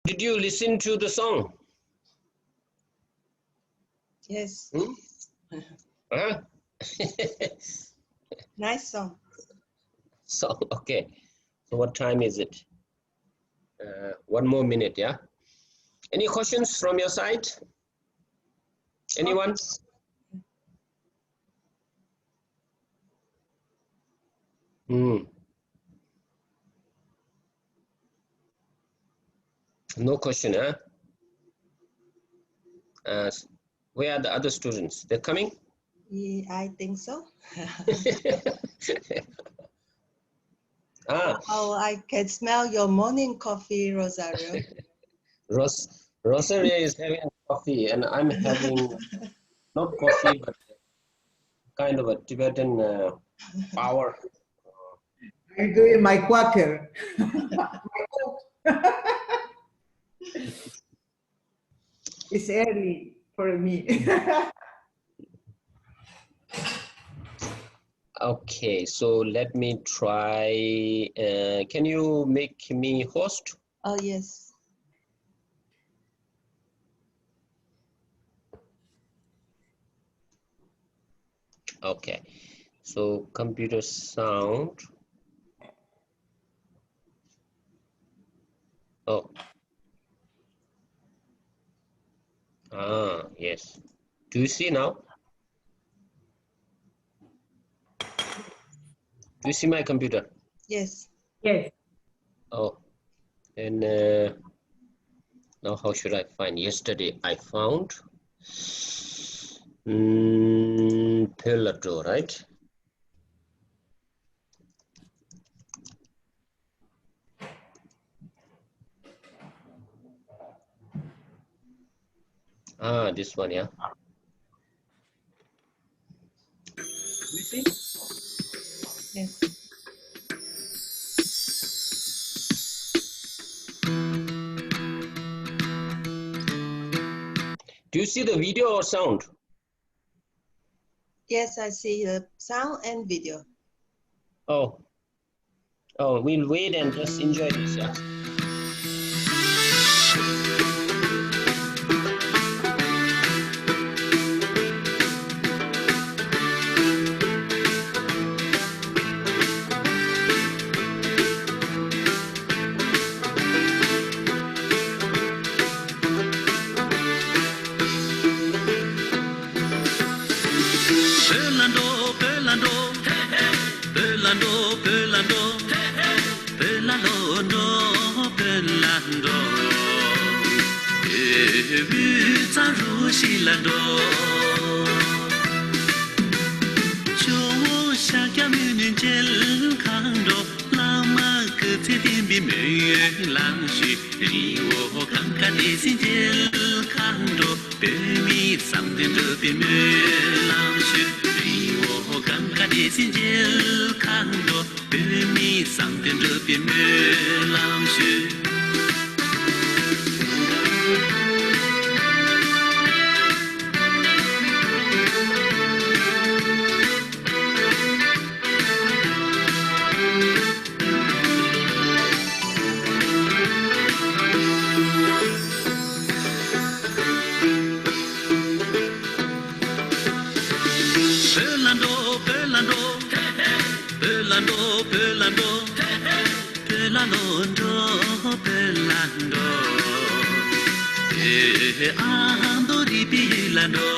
Did you listen to the song? Yes. Huh? Nice song. So, okay. So what time is it? 1 more minute, yeah? Any questions from your side? Anyone? No question, huh? Where are the other students? They're coming? Yeah, I think so. Oh, I can smell your morning coffee, Rosario. Rosario is having coffee and I'm having not coffee but kind of a Tibetan power. I'm doing my quaker. It's early for me. Okay, so let me try. Can you make me host? Oh, yes. Okay, so computer sound. Oh. Yes. Do you see now? Do you see my computer? Yes. Yes. Oh, and now how should I find? Yesterday I found Pilato, right? This one, yeah. You see? Yes. Do you see the video or sound? Yes, I see the sound and video. Oh, we'll wait and just enjoy this, yeah. śākyamuni jel kando lama ketetin bime langshi riwo kanka desin jel kando bemi samden bime langshi riwo kanka desin jel kando bemi samden bime langshi ando ripilando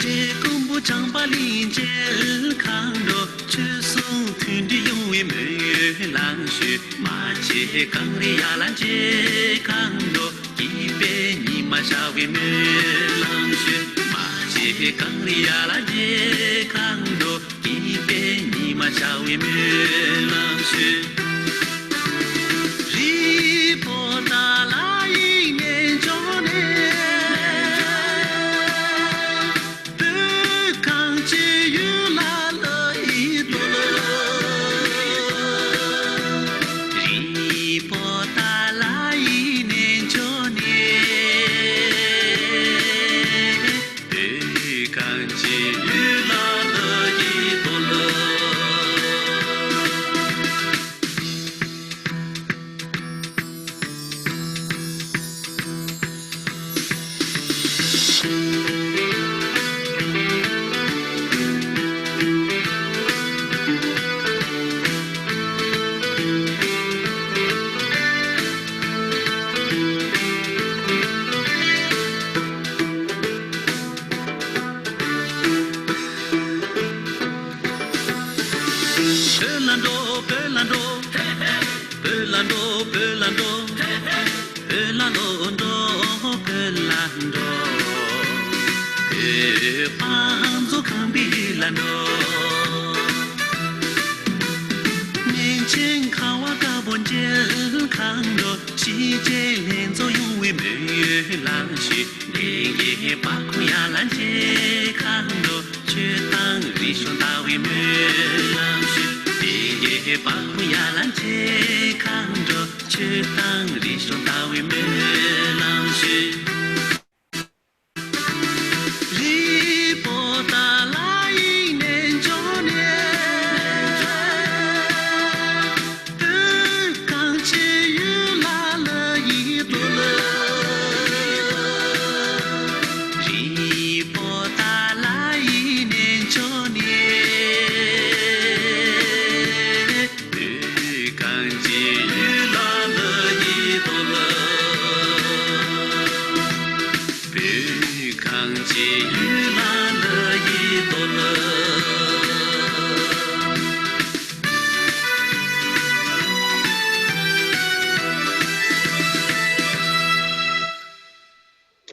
je kumbu changpalin jel kando chusung tundi yungwe me langshi ma che kangri yalan je kando ibe ni ma shawe me langshi ma che kangri yalan je kando ibe ni ma shawe me langshi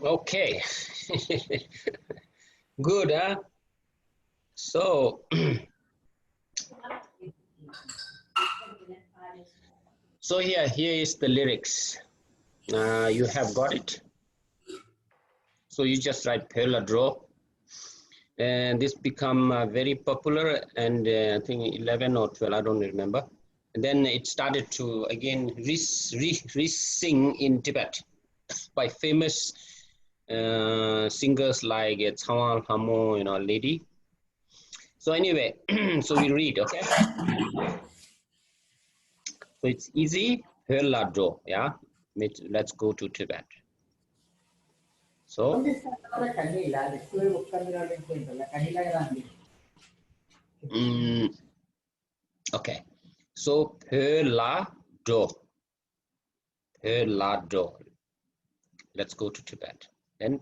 Okay. Good, huh? So, so here is the lyrics. You have got it. So you just write Pela draw, and this become very popular, and I think 11 or 12, I don't remember. And then it started to again re-sing in Tibet by famous singers like Tsawang Hamo, lady. So anyway, so we read, okay? So it's easy, Pela draw, yeah? Let's go to Tibet. So, okay. So Pela draw. Let's go to Tibet. Then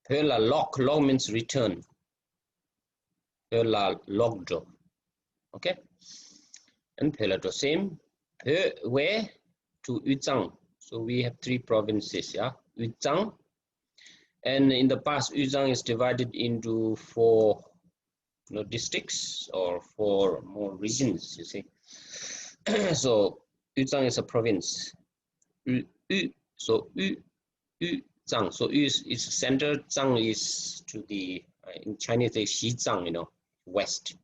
Pela lock means return. Pela lock draw. Okay. And Pela draw same. Where to Yuzhang. So we have 3 provinces, yeah. Yuzhang. And in the past, Yuzhang is divided into 4 districts or 4 more regions, you see. So Yuzhang is a province. So Yuzhang. So Yu is center, Zhang is to the, in Chinese they Xizhang, west.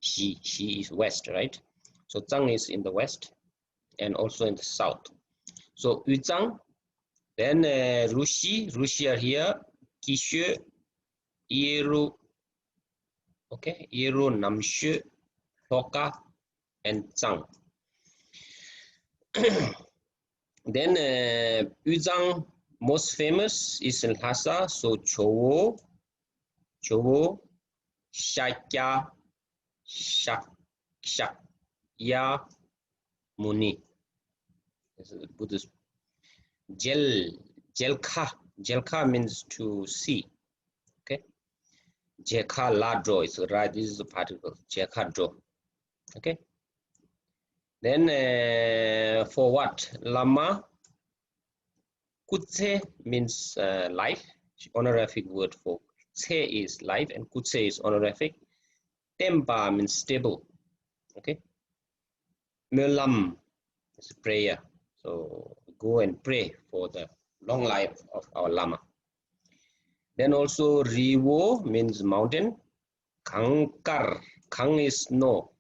Xi is west, right? So Zhang is in the west and also in the south. So Yuzhang, then Rushi are here, Kishu, Yeru, okay, Yeru, Namshu, Hoka, and Zhang. Then Yuzhang most famous is in Lhasa, so Chowo, śākyamuni. This is Buddhist. Jelka means to see. Okay. Jeka ladro is right. This is the particle. Jeka dro. Okay. Then for what? Lama. Kutse means life. Honorific word for tse is life and kutse is honorific. Tempa means stable. Okay. Melam is prayer. So go and pray for the long life of our Lama. Then also Riwo means mountain. Kankar. Kang is snow.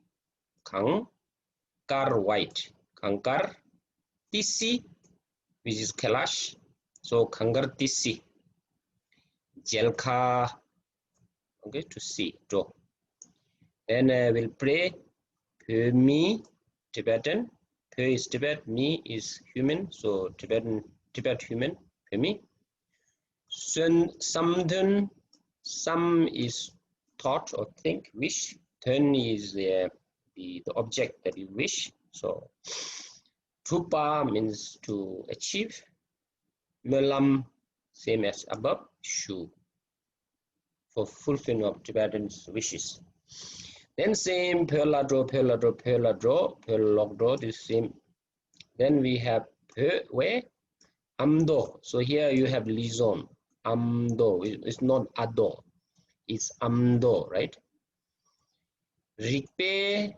Kankar white. Kankar. Tisi, which is Kailash. So Kankar Tisi. Jelka, okay, to see, draw. Then we'll pray. Me, Tibetan. Pe is Tibet, me is human, so Tibet human, me. Samdun, some is thought or think, wish. Turn is the object that you wish. So Trupa means to achieve. Melam, same as above, shu, for fulfilling of Tibetan's wishes. Then same peladro, pelogdo, this same. Then we have where amdo. So here you have lizon. Amdo. It's not ado. It's amdo, right? Rikpa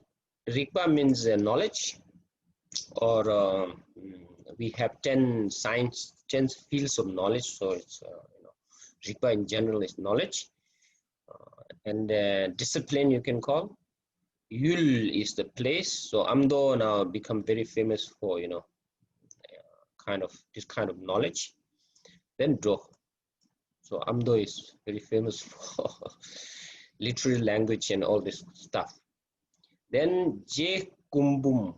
means knowledge, or we have 10 fields of knowledge. So it's Rikpa in general is knowledge, and discipline you can call. Yul is the place. So Amdo now become very famous for this kind of knowledge. Then Do. So Amdo is very famous for literary language and all this stuff. Then Jekumbum.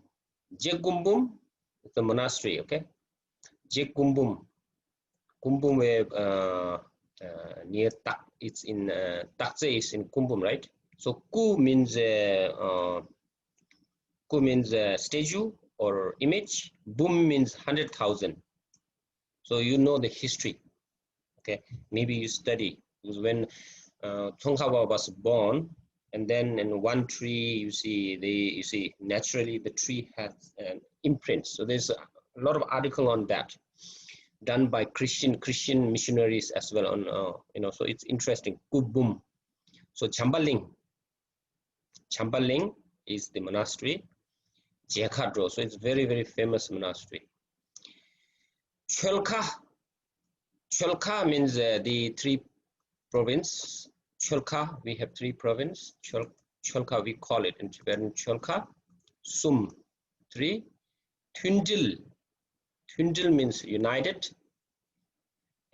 Jekumbum is the monastery, okay? Jekumbum. Kumbum near Tak. It's in Takse is in Kumbum, right? So Ku means statue or image. Bum means 100,000. So you know the history. Okay, maybe you study, because when Tsongkhapa was born, and then in one tree you see naturally the tree has an imprint. So there's a lot of article on that, done by Christian missionaries as well on so it's interesting. Kubum. So Chambaling is the monastery. Jekhadro, so it's very, very famous monastery. Cholka means the 3 province. Cholka, we have 3 province. Cholka, we call it in Tibetan Cholka. Sum, 3. Tundil means united.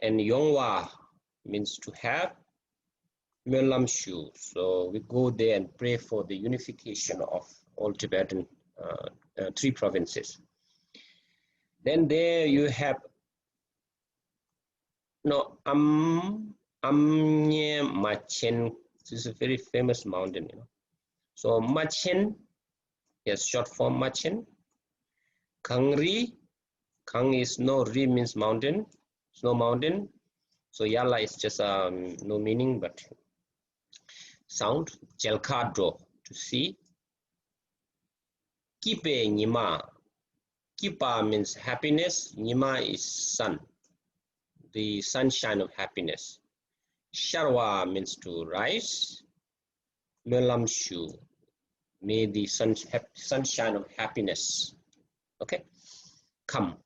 And Yongwa means to have. Melamshu, so we go there and pray for the unification of all Tibetan 3 provinces. Then there you have Amnye Machen. This is a very famous mountain, So Machen, yes, short form Machen. Kangri, Kang is no, Ri means mountain, snow mountain. So Yala is just no meaning but sound. Jelkadro, to see. Kipe Nima. Kipa means happiness. Nima is sun, the sunshine of happiness. Sharwa means to rise. Melamshu, may the sunshine of happiness. Okay, come,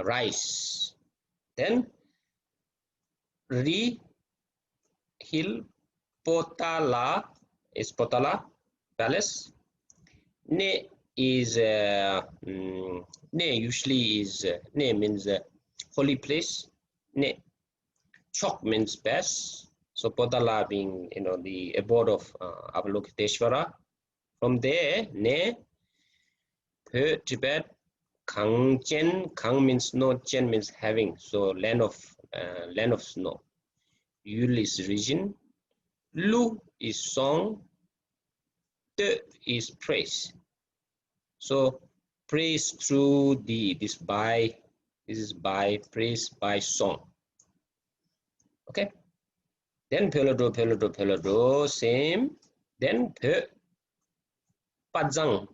rise. Then hill. Potala is Potala palace. Ne is ne usually is ne means holy place. Ne. Chok means best. So Potala being the abode of Avalokiteśvara. From there ne Tibet. Kang Chen. Kang means no, Chen means having. So land of snow. Yul is region. Lu is song. Te is praise. So praise through this is by praise by song. Okay. Then Peladro, same. Then Padzang.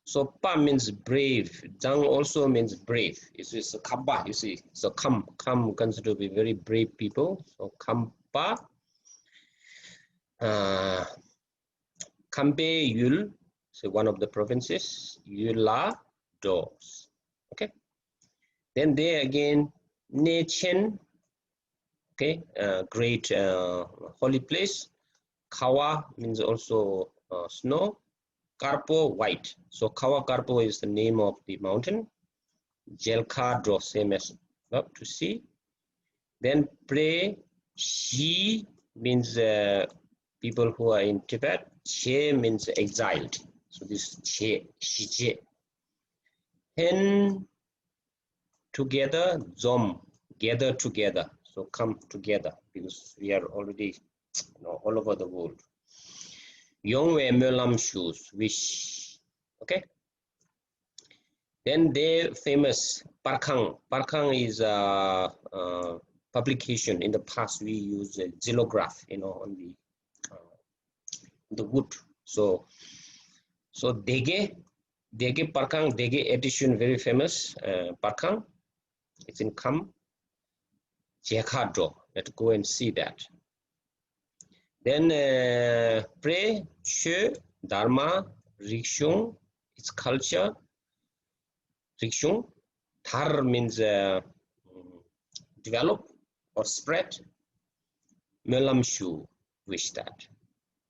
So Pa means brave. Zhang also means brave. It's a Kaba, you see. So Kam considered to be very brave people. So Kampa. Kampe Yul, so one of the provinces. Yula doors. Okay. Then there again, Nechen. Okay, great holy place. Kawa means also snow. Karpo, white. So Kawa Karpo is the name of the mountain. Jelkadro, same as up to see. Then Pre, Shi means people who are in Tibet. Che means exiled. So this Che, Shije. Hen, together. Zom, gather together. So come together, because we are already all over the world. Yongwe Melam shoes, wish. Okay. Then they famous Parkhang. Parkhang is a publication. In the past, we use a xylograph, on the the wood. So dege parkang, dege edition, very famous parkang. It's in Kham Jekadro. Let's go and see that. Then pre che dharma rikshung, its culture. Rikshung, thar means develop or spread. Melamshu, wish that.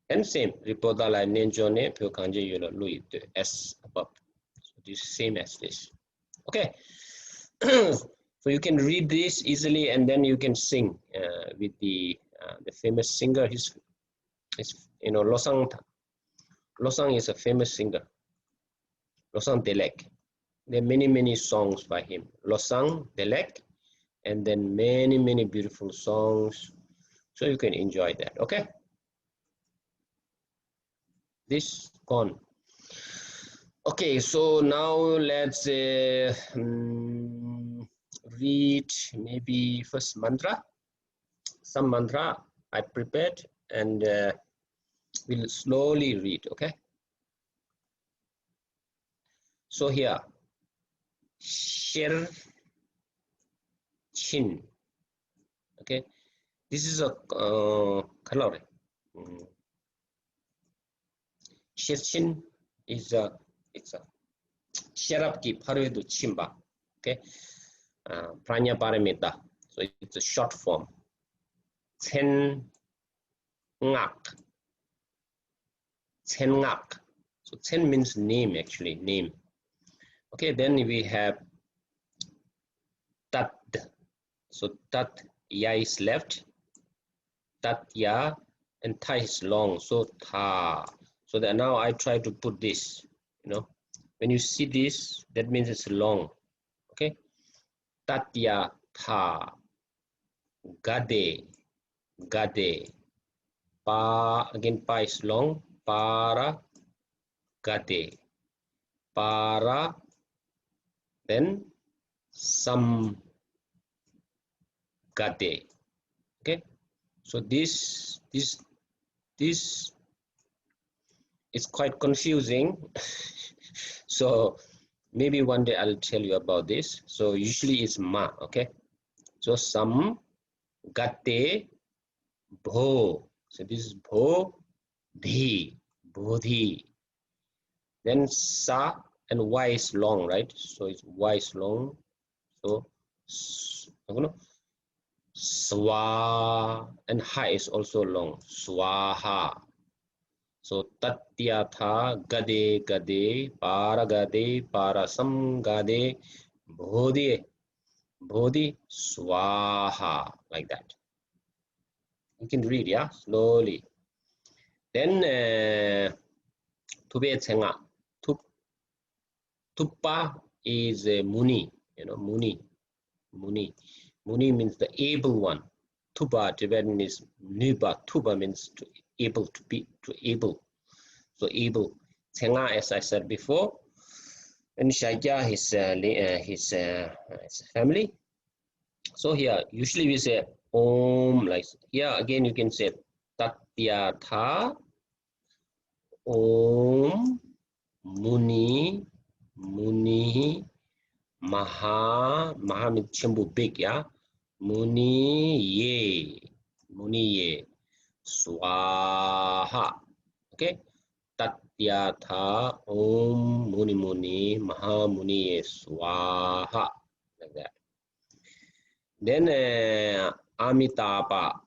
And same, Ripodala Nenjone, Pyokanje Yola Lui, as above. So this is same as this. Okay. So you can read this easily and then you can sing with the famous singer. His you know, Losang is a famous singer. Losang Delek. There are many songs by him. Losang Delek, and then many beautiful songs. So you can enjoy that. Okay. This gone. Okay, so now let's read maybe first mantra. Some mantra I prepared and we'll slowly read. Okay. So here, Sher Chin. Okay, this is a color. Sherchin is it's a Sherapki Paredu Chimba. Okay, prajñāpāramitā. So it's a short form. Ten ngak. So ten means name, actually name. Okay, then we have tat. So tat ya is left, tat ya, and ta is long. So ta. So that now I try to put this. You know, when you see this, that means it's long. Okay, tat ya ta. Gade. Pa, again pa is long. Para. Gade. Para. Then some gade. Okay, so this is quite confusing. So maybe one day I'll tell you about this. So usually it's ma. Okay, so some gate bho. So this is bho dhi, bodhi. Then sa and y is long, right? So it's y is long. So swa and ha is also long. Swaha. So tatyatha gade parasam gade bodhi swaha, like that. You can read, yeah, slowly. Then tube tsenga. Tuppa is a muni, you know, muni. Muni means the able one. Tuba, Tibetan is nuba. Tuba means to able, to be, to able. So able. Tsenga, as I said before. And Shakya, his family. So here, usually we say Om, like here again you can say Tatyatha Om Muni Maha means Chimbu big, yeah. Muni ye Swaha. Okay. Tatyatha Om Muni Maha Muni ye Swaha, like that. Then Amitābha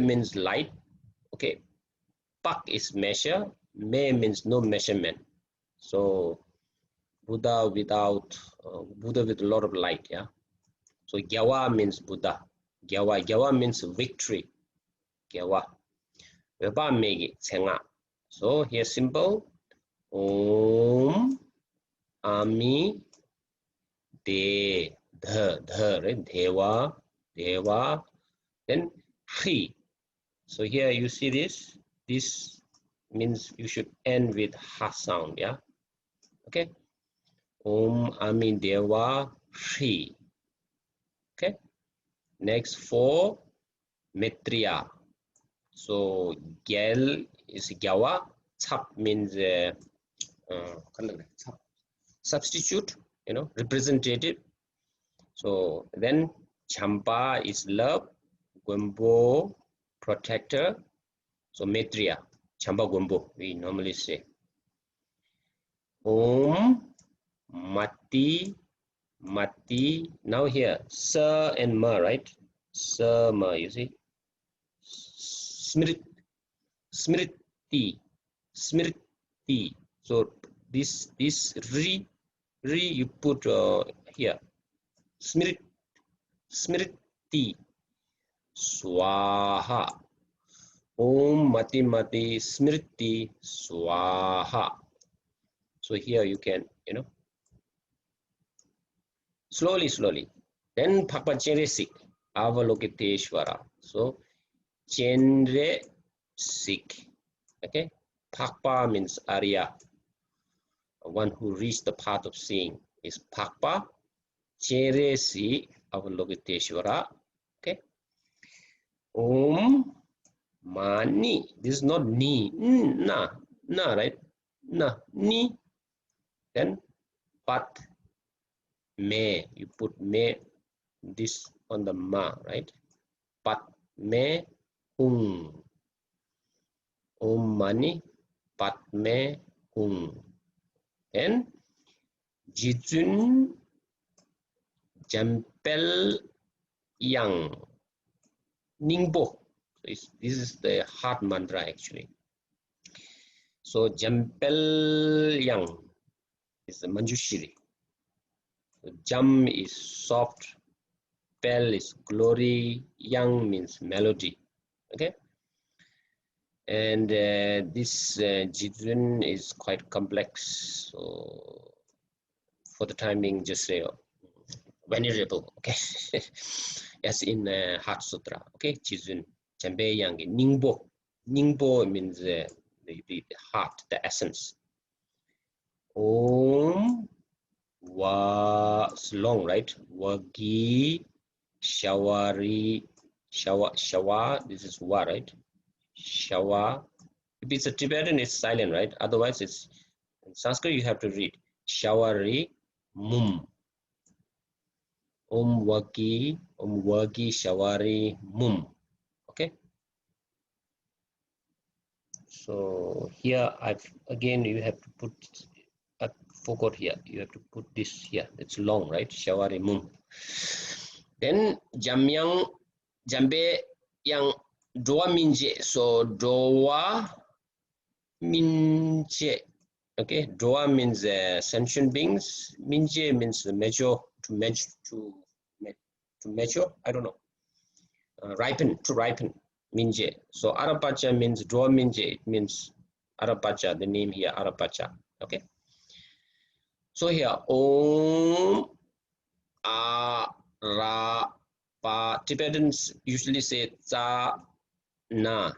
means light. Okay. Pak is measure. Me means no measurement. So Buddha with a lot of light, yeah. So Gyawa means Buddha. Gyawa means victory. Gyawa. Megi Tsenga. So here simple. Om Ami right? Deva, then Hi. So here you see this. This means you should end with ha sound, yeah. Okay. Om Ami Deva Hi. Okay. Next for Maitreya. So gyal is gyawa, chap means substitute, representative. So then champa is love, Gönpo protector. So Maitreya, champa Gönpo, we normally say. Om mati, now here sa and ma, right? Sa ma, you see. Smriti. So this ri you put here. Smriti. Swaha. Om mati smriti swaha. So here you can, slowly. Then Phakpa Chenre Sik, avalokiteśvara. So Chenre Sik. Okay. Phakpa means Arya. One who reached the path of seeing is Phakpa. Chenre Sik, avalokiteśvara. Okay. Om mani. This is not ni. Na, right? Na, ni. Then pat me, you put me this on the ma, right? Pat me hung. Om mani pat me hung. And jitun jampel yang ningbo. This is the heart mantra actually. So jampel yang is the mañjuśrī. So jam is soft, pel is glory, yang means melody. Okay, and this jitun is quite complex. So for the time being, just say venerable. Okay, as in Heart Sutra. Okay, jitun, jambe yang ningbo. Ningbo means the heart, the essence. Om wa, it's long, right? Wagi shawari, shawa, this is wa, right? Shawa. If it's a Tibetan, it's silent, right? Otherwise, it's in Sanskrit, you have to read shawari mum. Om wagi shawari mum. Okay. So here, again, you have to put. I forgot here. You have to put this here. It's long, right? Shawari mum. Then jambe yang doa minje. So doa minje. Okay, doa means sentient beings. Minje means the mature, to mature. I don't know. Ripen, to ripen. Minje. So Arapacha means doa minje. It means Arapacha. The name here Arapacha. Okay. So here, Om A Ra Pa. Tibetans usually say Tsa Na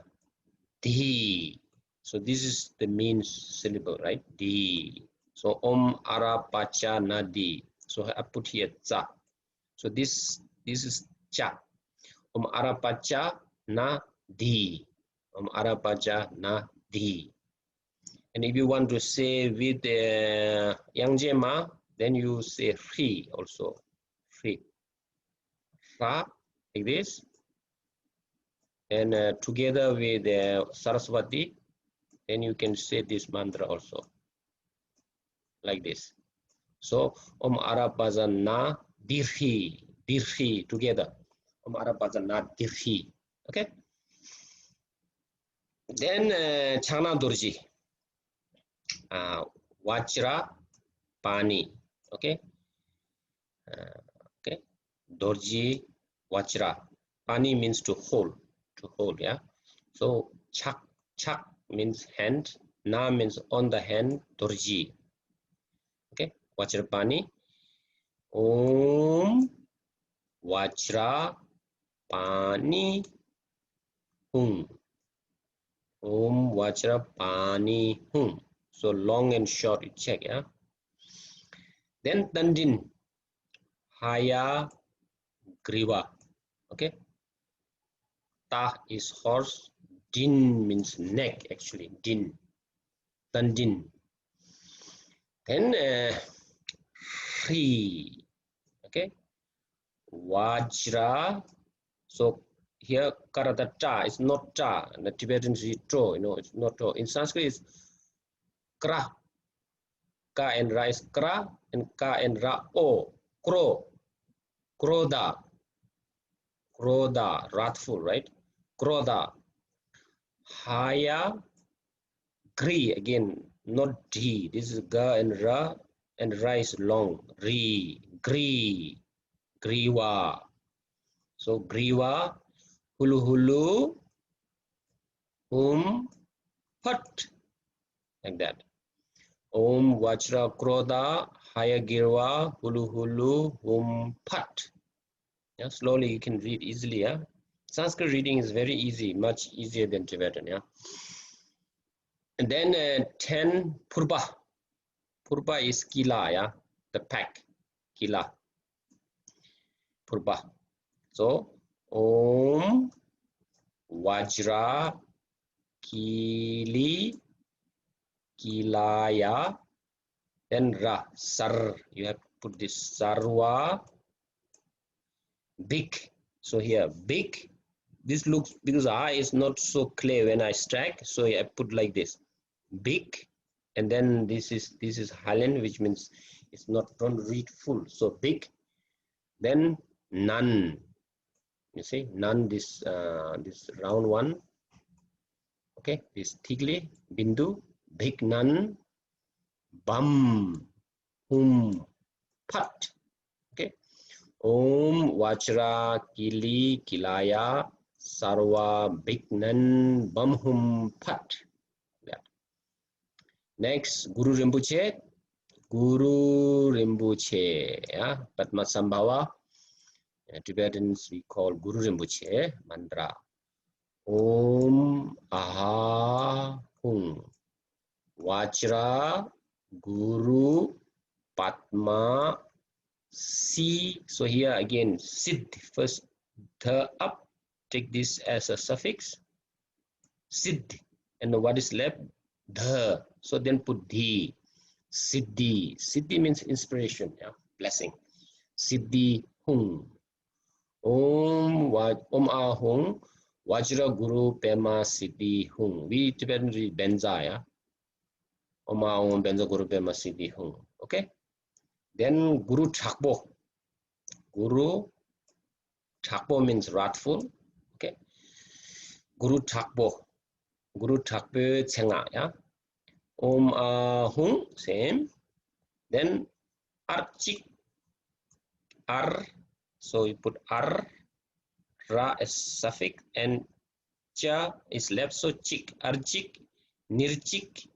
Di. So this is the main syllable, right? Di. So Om Ara Pacha Na Di. So I put here Tsa. So this is Cha. Om Ara Pacha Na Di. Om Ara Pacha Na Di. And if you want to say with Yangjema, then you say Ri also. Ri. Ra, like this. And together with Saraswati, then you can say this mantra also. Like this. So, Om Arapaja Na Dirhi. Dirhi, together. Om Arapaja Na Dirhi. Okay? Then Chana Durji. Vajrapāṇi. Okay. Okay. Dorji Vajra. Pani means to hold. Yeah. So chak means hand. Na means on the hand. Dorji. Okay. Vajrapāṇi. Om Vajrapāṇi Hum. Om Vajrapāṇi Hum. So long and short, you check, yeah. Then Dandin, hayagrīva. Okay. Ta is horse, Din means neck, actually. Din. Tandin. Then Hri. Okay. Vajra. So here karata ta is not ta. The Tibetans read tro, it's not tro. In Sanskrit it's kra. Ka and ra is kra, and ka and ra o. Kro. Kroda. Kroda. Wrathful, right? Kroda. Hayagrīva. Again, not D. This is ga and ra is long. Ri. Gri. Griva. So griva. Hulu hulu. Phat. Like that. Om Vajra Kroda Hayagrīva Hulu Hulu Phat. Yeah, slowly you can read easily. Yeah, Sanskrit reading is very easy, much easier than Tibetan. Yeah, and then 10 Purba. Purba is Kila. Yeah, the pack. Kila. Purba. So Om Vajra Kilaya, then Ra, Sar, you have to put this Sarva, big. So here, big, this looks, because I is not so clear when I strike, so I put like this, big, and then this is Highland, which means it's not, don't read full, so big, then none, you see, none, this round one, okay, this Tigli, Bindu, big nun, bam, hum, phat. Okay. Om Vajra Kili Kilaya Sarva big nun, bam, hum, phat. That. Next, Guru Rinpoche. Guru Rinpoche. Yeah, Padmasambhava. Tibetans we call Guru Rinpoche mantra. Om Aha Hum. Vajra Guru Padma Si. So here again, Sid, first the up, take this as a suffix, Sid, and what is left? The. So then put the. Siddhi. Siddhi means inspiration, yeah, blessing. Siddhi Hung. Om Ahung Vajra Guru Pema Siddhi Hung. We Tibetan read Benza, yeah. Om Ahung Benza Guru Pema Siddhi Hung. Okay. Then Guru Chakbo. Guru Chakbo means wrathful. Okay. Guru Chakbo. Guru Chakbo Chenga, yeah. Om Ahung, same. Then Archik. Ar. So you put Ar, Ra as suffix, and Cha is left, so Chik, Archik, Nirchik,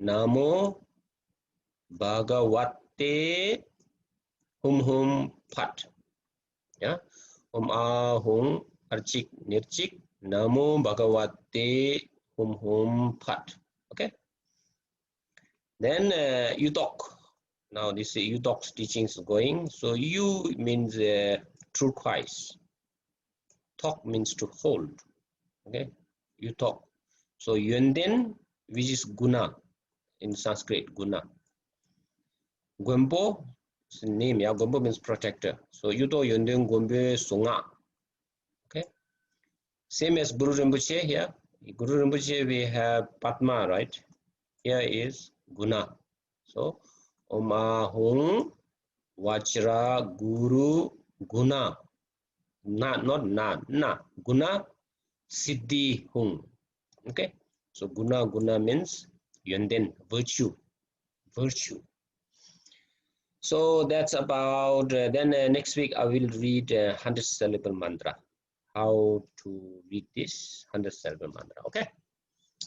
Namo Bhagavate Hum Phat. Yeah, Ahung, Archik, Nirchik, Namo Bhagavate Hum Phat. Okay. Then Yuthok. Now this is Yuthok's teachings going. So Yu means turquoise. Tok means to hold. Okay, Yuthok. So Yönten, which is guna in Sanskrit, guna. Gönpo is the name. Yeah, Gönpo means protector. So Yuthok, Yönten, Gönpo, Sunga. Okay. Same as Guru Rinpoche here. Guru Rinpoche we have Padma, right? Here is guna. So Om Ahung Vajra Guru Guna. Na, not na, na. Guna Siddhi Hung. Okay. So Guna means Yönten, virtue. Virtue. So that's about, then next week I will read 100 syllable mantra. How to read this 100 syllable mantra. Okay.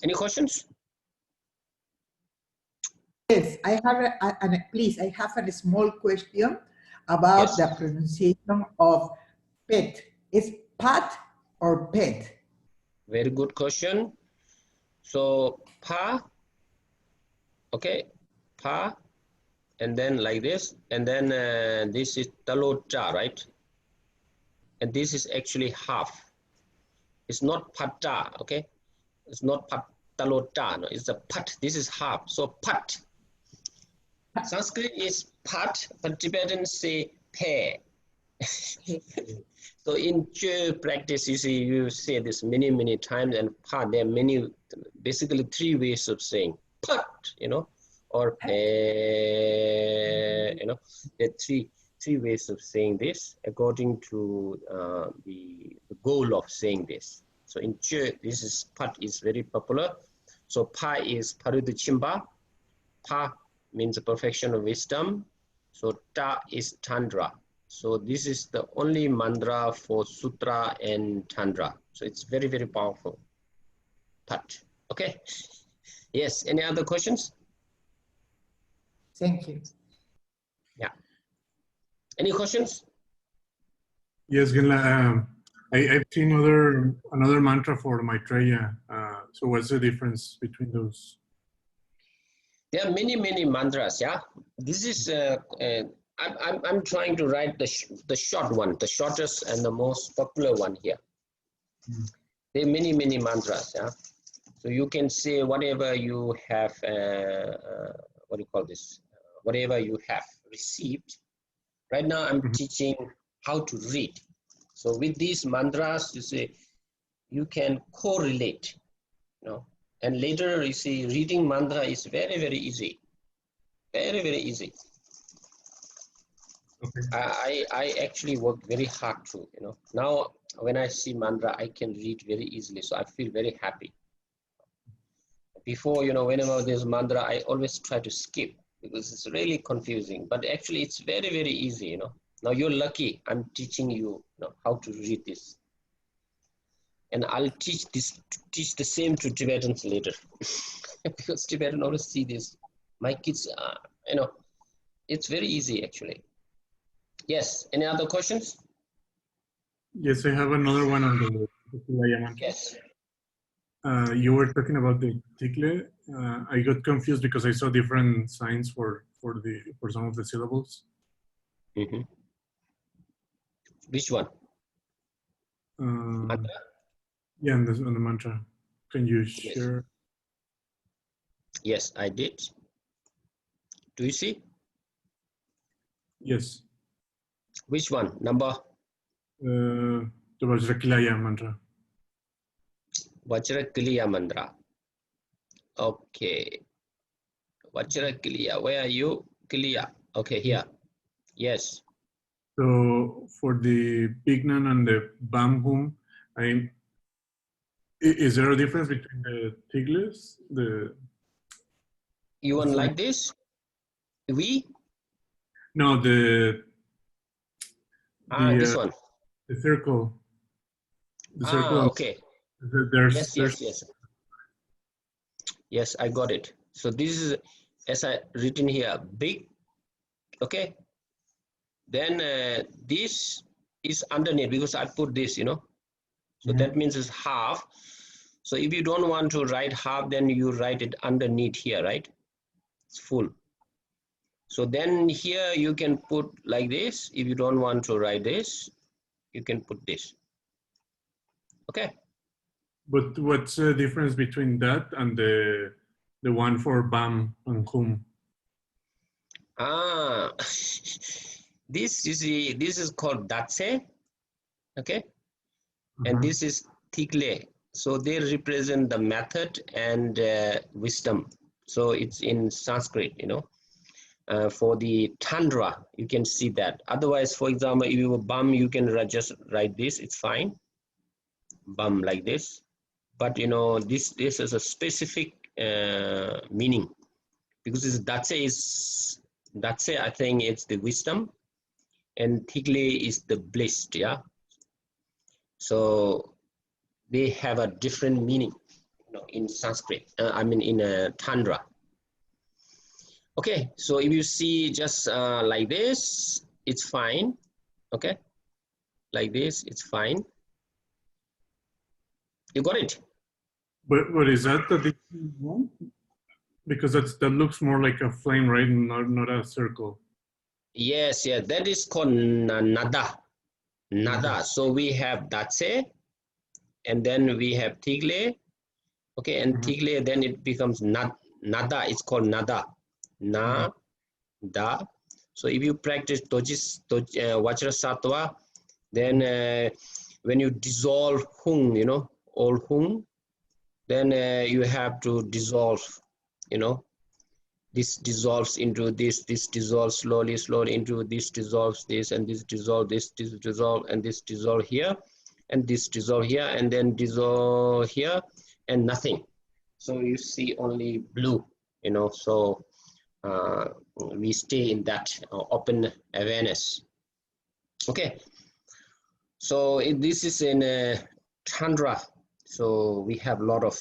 Any questions? Yes, I have please, I have a small question about the pronunciation of pet. Is pat or pet? Very good question. So pa, okay, pa, and then like this, and then this is talota, right? And this is actually half. It's not pata, okay? It's not patalota, no, it's a pat. This is half, so pat. Sanskrit is pat, but Tibetans say pair. So in church practice, you see, you say this many, many times, and pat, there are many, basically 3 ways of saying pat, you know, or pair, you know, there are three ways of saying this according to the goal of saying this. So in church, this is pat is very popular. So pa is paruduchimba. Pa means the perfection of wisdom. So ta is Tandra. So this is the only mantra for sutra and Tandra. So it's very, very powerful. Pat. Okay. Yes. Any other questions? Thank you. Yeah. Any questions? Yes, Genla. I've seen another mantra for Maitreya. So what's the difference between those? There are many, many mantras. Yeah. This is I'm trying to write the short one, the shortest and the most popular one here. There are many, many mantras. Yeah. So you can say whatever you have. What do you call this? Whatever you have received. Right now, I'm teaching how to read. So with these mantras, you see, you can correlate, you know. And later, you see, reading mantra is very, very easy. Very, very easy. Okay. I actually work very hard to, you know. Now, when I see mantra, I can read very easily. So I feel very happy. Before, you know, whenever there's mantra, I always try to skip because it's really confusing. But actually, it's very, very easy, you know. Now you're lucky. I'm teaching you, how to read this. And I'll teach the same to Tibetans later. Because Tibetans always see this. My kids, you know, it's very easy actually. Yes, any other questions? Yes, I have another one on the Vajrakīlaya mantra. Yes. You were talking about the tikle. I got confused because I saw different signs for some of the syllables. Mm-hmm. Which one? Mantra? Yeah, on the mantra. Can you share? Yes, I did. Do you see? Yes. Which one? Number? The Vajrakīlaya mantra. Vajrakīlaya mantra. Okay. Vajrakīlaya, where are you? Kiliya. Okay, here. Yes. So for the Bignan and the Bamhum, is there a difference between the tigles? You want like this? We? No, this one. The circle. The circle. Okay. Yes. Yes, I got it. So this is, as I written here, big. Okay. Then this is underneath because I put this, you know. So that means it's half. So if you don't want to write half, then you write it underneath here, right? It's full. So then here you can put like this. If you don't want to write this, you can put this. Okay. But what's the difference between that and the one for Bam and Hum? This, you see, this is called Datse, okay? And this is Tikle. So they represent the method and wisdom. So it's in Sanskrit, you know. For the Tandra, you can see that. Otherwise, for example, if you were Bam, you can just write this, it's fine. Bam like this. But, you know, this is a specific meaning. Because this Datse, I think it's the wisdom. And Tikle is the blessed, yeah. So they have a different meaning, you know, in Sanskrit. In Tandra. Okay, so if you see just like this, it's fine. Okay, like this, it's fine. You got it? But is that the different one? Because that looks more like a flame, right? Not a circle. Yes, that is called nada. Nada. So we have Datse and then we have tigle, okay, and tigle, then it becomes nada, it's called nada, na, da. So if you practice Vajra Sattva, then when you dissolve hung, you know, all hung, then you have to dissolve, you know, this dissolves into this dissolves slowly into this, dissolves this, and this dissolve, this dissolve, and this dissolve here, and this dissolve here, and then dissolve here, and nothing. So you see only blue, you know, so we stay in that open awareness. Okay, so this is in Chandra. So we have a lot of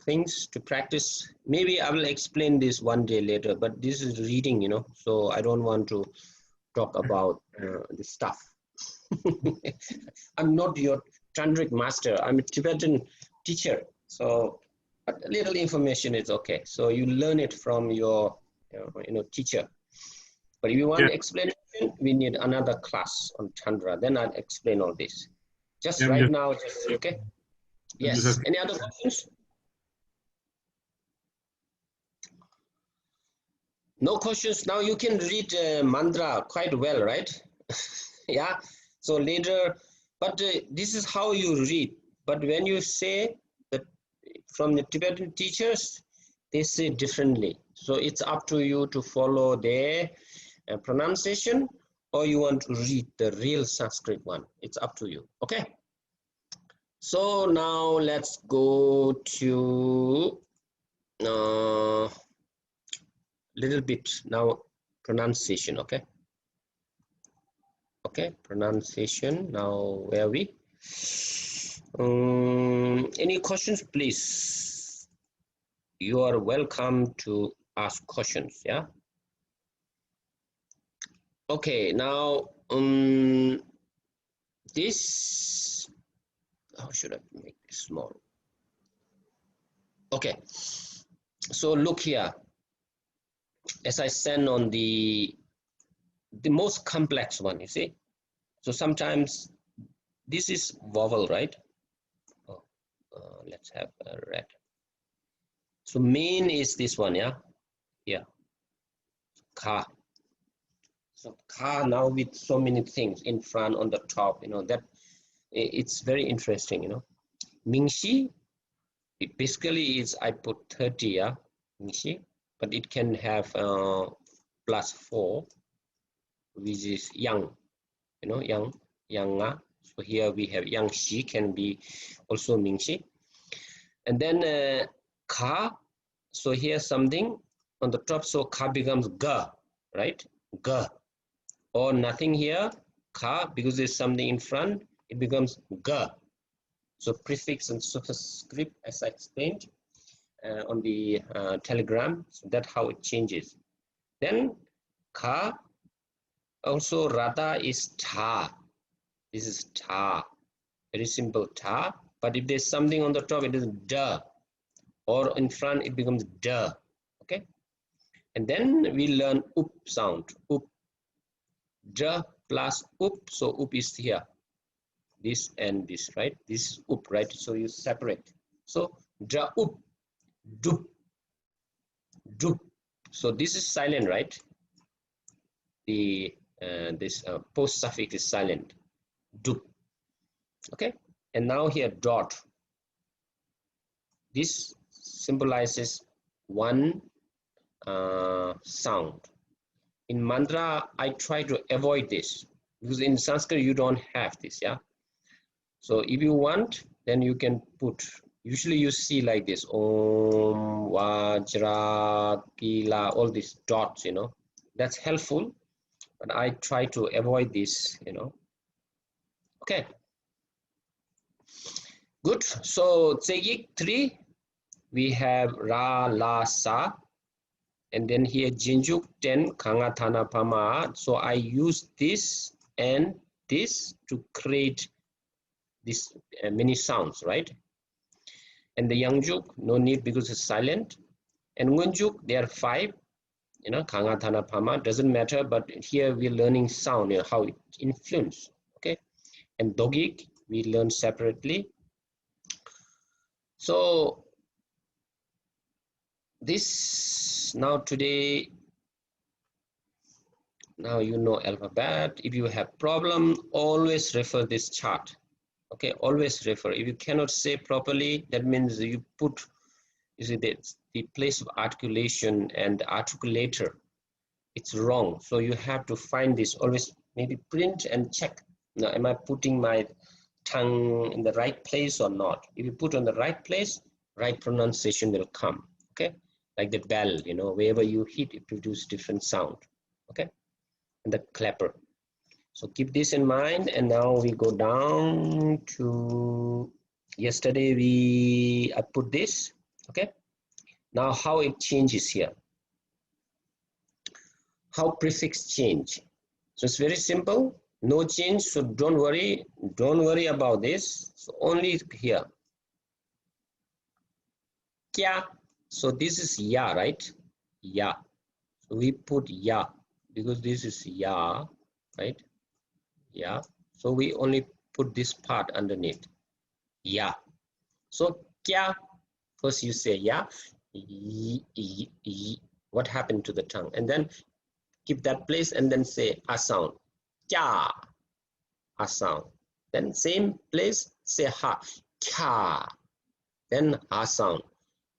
things to practice. Maybe I will explain this one day later, but this is reading, you know, so I don't want to talk about this stuff. I'm not your Tantric master. I'm a Tibetan teacher. So but a little information is okay. So you learn it from your teacher. But if you want explanation, we need another class on Chandra. Then I'll explain all this. Just right now, just okay. Yes. Any other questions? No questions. Now you can read mantra quite well, right? Yeah. So later, but this is how you read. But when you say that from the Tibetan teachers, they say differently. So it's up to you to follow their pronunciation, or you want to read the real Sanskrit one. It's up to you. Okay. So now let's go to little bit now pronunciation. Okay. Okay, pronunciation. Now where are we? Any questions, please? You are welcome to ask questions. Yeah. Okay. Now this. How should I make this small? Okay, so look here. As I send on the most complex one, you see. So sometimes this is vowel, right? Oh, let's have a red. So main is this one, yeah, yeah, ka. So ka now with so many things in front, on the top, you know that. It's very interesting, you know. Mingxi, it basically is, I put 30, yeah, Mingxi, but it can have +4, which is yang, you know, yang. So here we have yang shi, can be also Mingxi. And then ka, so here something on the top, so ka becomes ga, right? Ga. Or nothing here, ka, because there's something in front, it becomes ga. So prefix and superscript, as I explained on the telegram, so that's how it changes. Then ka, also rada is ta. This is ta, very simple ta. But if there's something on the top, it is da, or in front it becomes da. Okay, and then we learn up sound, up, da plus up. So up is here. This and this, right? This is up, right? So you separate. So dra up, dup, dup. So this is silent, right? The this post suffix is silent, dup. Okay, and now here dot. This symbolizes one sound. In mantra, I try to avoid this because in Sanskrit you don't have this, yeah. So if you want, then you can put, usually you see like this, Om, Vajrakīlaya, all these dots, you know, that's helpful, but I try to avoid this, you know. Okay. Good. So Tsegik 3, we have Ra, La, Sa, and then here Jinjuk 10, Kangatana Pama. So I use this and this to create this many sounds, right? And the Yangjuk, no need because it's silent. And Ngunjuk, there are 5, you know, Kangatana Pama, doesn't matter, but here we're learning sound, you know, how it influences, okay? And Dogik, we learn separately. So this now today, now you know alphabet. If you have problem, always refer this chart. Okay, always refer. If you cannot say properly, that means you put, you see, the place of articulation and the articulator, it's wrong. So you have to find this, always maybe print and check. Now, am I putting my tongue in the right place or not? If you put on the right place, right pronunciation will come. Okay, like the bell, you know, wherever you hit, it produces different sound. Okay, and the clapper. So keep this in mind. And now we go down to yesterday. I put this. Okay, now how it changes here, how prefix change. So it's very simple, no change. So don't worry about this. So only here, kya. So this is ya, right? Ya. So we put ya because this is ya, right? Yeah. So we only put this part underneath. Ya. So kya. First you say ya. What happened to the tongue? And then keep that place and then say a sound. Kya. A sound. Then same place, say ha. Kya. Then a sound.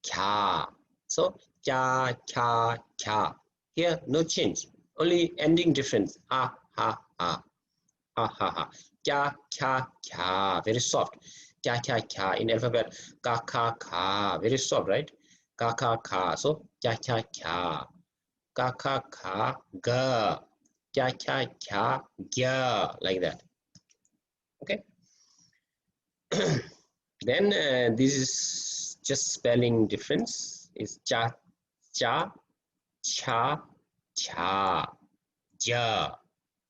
Kya. So kya, kya, kya. Here no change. Only ending difference. Ah, ha, ha. Ah, ha, ha. Kya, kya, kya. Very soft. Kya, kya, kya. In alphabet, ka, ka, ka. Very soft, right? Ka, ka, ka. So kya, kya, kya. Ka, ka, ka, ga. Kya, kya, kya, gya. Like that. Okay. Then this is just spelling difference. Is cha, cha, cha, cha, ja.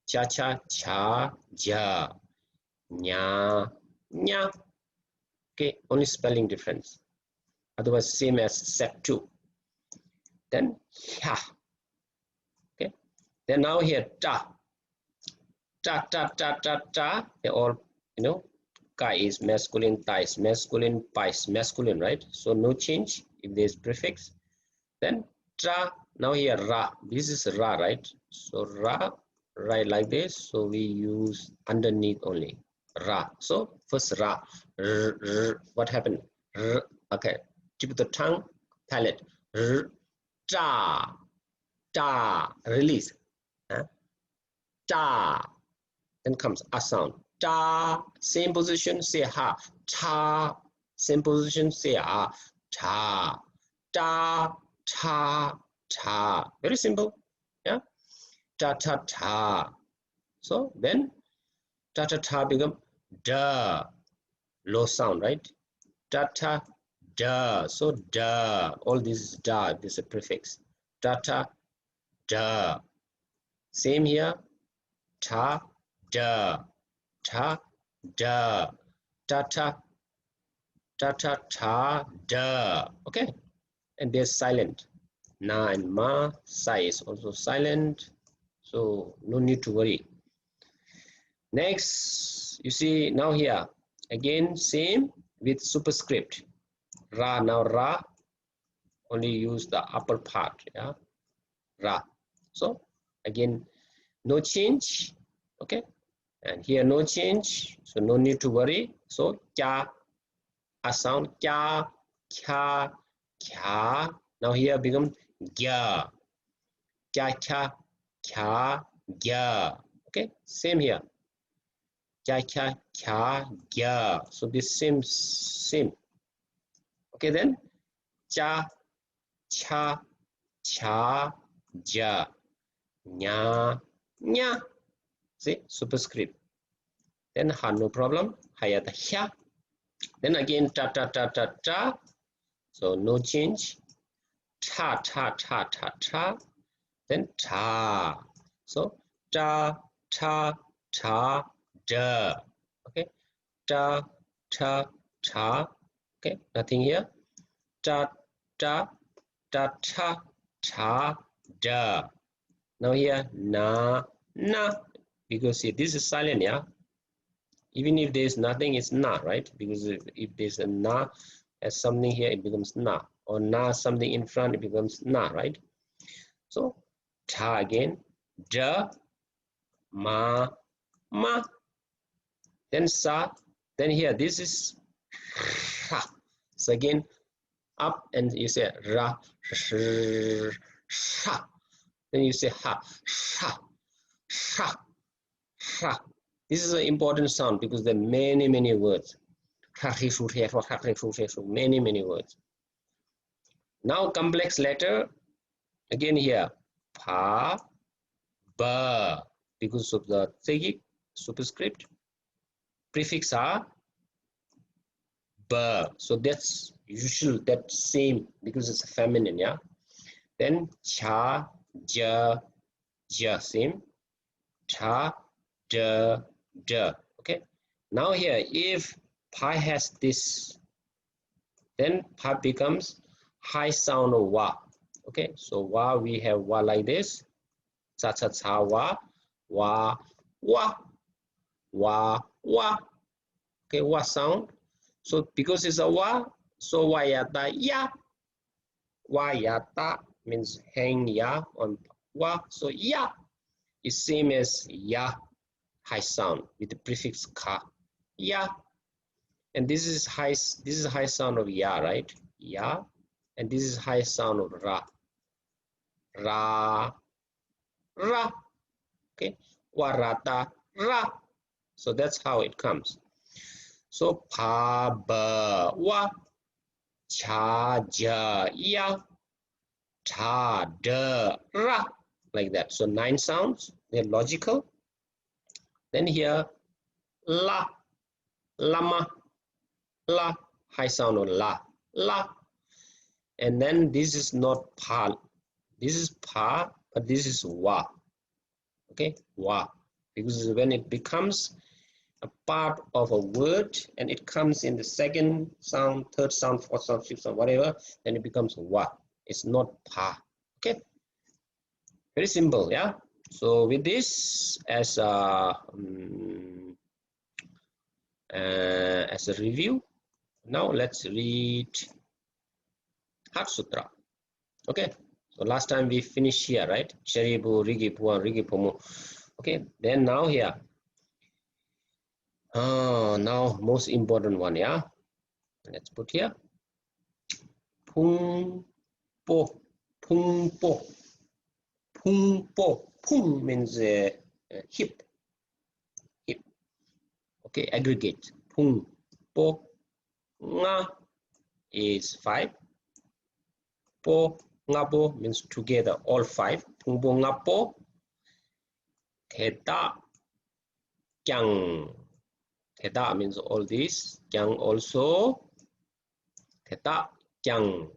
Cha, cha, cha, ja. Nya, nya. Okay, only spelling difference. Otherwise, same as set 2. Then ya. Okay. Then now here ta. Ta, ta, ta, ta, ta. They all, you know, ka is masculine, ta is masculine, pa is masculine, right? So no change if there's prefix. Then tra. Now here ra. This is ra, right? So ra. Right like this, so we use underneath only ra. So first ra, r, r, what happened? R, okay, tip of the tongue, palate, r, ta, ta, release, ta, then comes a sound, ta, same position, say ha, ta, same position, say ah, ta, ta, ta, ta, very simple, yeah. Ta ta ta. So then ta ta ta become da, low sound, right? Ta ta da. So da. All this is da. This is a prefix. Ta ta da. Same here. Ta da. Ta da. Ta ta ta ta ta da. Okay. And there's silent. Na and ma. Sa is also silent. So no need to worry. Next, you see now here, again same with superscript. Ra, now ra, only use the upper part, yeah, ra. So again, no change, okay? And here no change, so no need to worry. So kya, a sound, kya, kya, kya. Now here become gya, kya, kya, kya, gya. Okay, same here. Kya, kya, kya, gya. So this same. Okay, then cha, cha, cha, ja, nya, nya. See, superscript. Then ha, no problem. Hayata hya. Then again ta, ta, ta, ta, ta. So no change. Ta, ta, ta, ta, ta. Then ta. So ta, ta, ta, da. Okay. Ta, ta, ta. Okay. Nothing here. Ta, ta, ta, ta, ta, da. Now here na, na. Because see, this is silent, yeah. Even if there is nothing, it's na, right? Because if there's a na as something here, it becomes na. Or na something in front, it becomes na, right? So cha again, ja, ma, ma. Then sa, then here, this is ha. So again, up and you say ra, sha. Then you say ha, sha, sha, sha. This is an important sound because there are many, many words. Many, many words. Now complex letter, again here, pa, ba, because of the tsegic superscript. Prefix are ba, so that's usual, that same because it's a feminine, yeah. Then cha, ja, ja, same. Cha, da, da. Okay. Now here, if pa has this, then pa becomes high sound of wa. Okay, so wa, we have wa like this. Cha cha cha wa, wa, wa, wa, wa. Okay, wa sound. So because it's a wa, so wa yata ya. Wa yata means hang ya on wa. So ya is same as ya, high sound with the prefix ka. Ya. And this is high sound of ya, right? Ya. And this is high sound of ra. Ra, ra. Okay. Warata, ra. So that's how it comes. So pa, ba, wa, cha, ja, ya, ta, da, ra. Like that. So 9 sounds. They're logical. Then here, la, lama, la, high sound of la, la. And then this is not pa. This is pa, but this is wa. Okay, wa. Because when it becomes a part of a word and it comes in the second sound, third sound, fourth sound, fifth sound, whatever, then it becomes wa. It's not pa. Okay, very simple, yeah. So with this as a review, now let's read Heart Sutra. Okay, so last time we finished here, right? Sharibu, Rigipu, Rigipomu. Okay, then now here. Now most important one, yeah. Let's put here. Pung po, pung po, pung po. Pung means hip, hip. Okay, aggregate. Pung po, nga is 5. Po, nga po means together, all 5. Pung po, nga po. Theta, kyang. Theta means all this. Kyang also. Theta, kyang.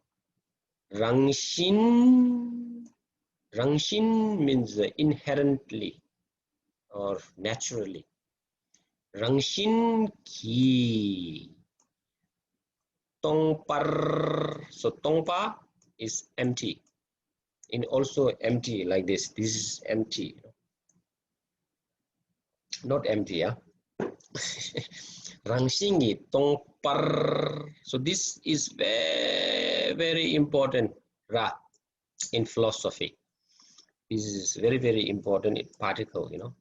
Rangshin. Rangshin means inherently or naturally. Rangshin ki. Tongpar. So tongpa is empty. And also empty like this. This is empty. Not empty, yeah. Rangshingi tongpar. So this is very, very important ra in philosophy. This is very, very important particle, you know.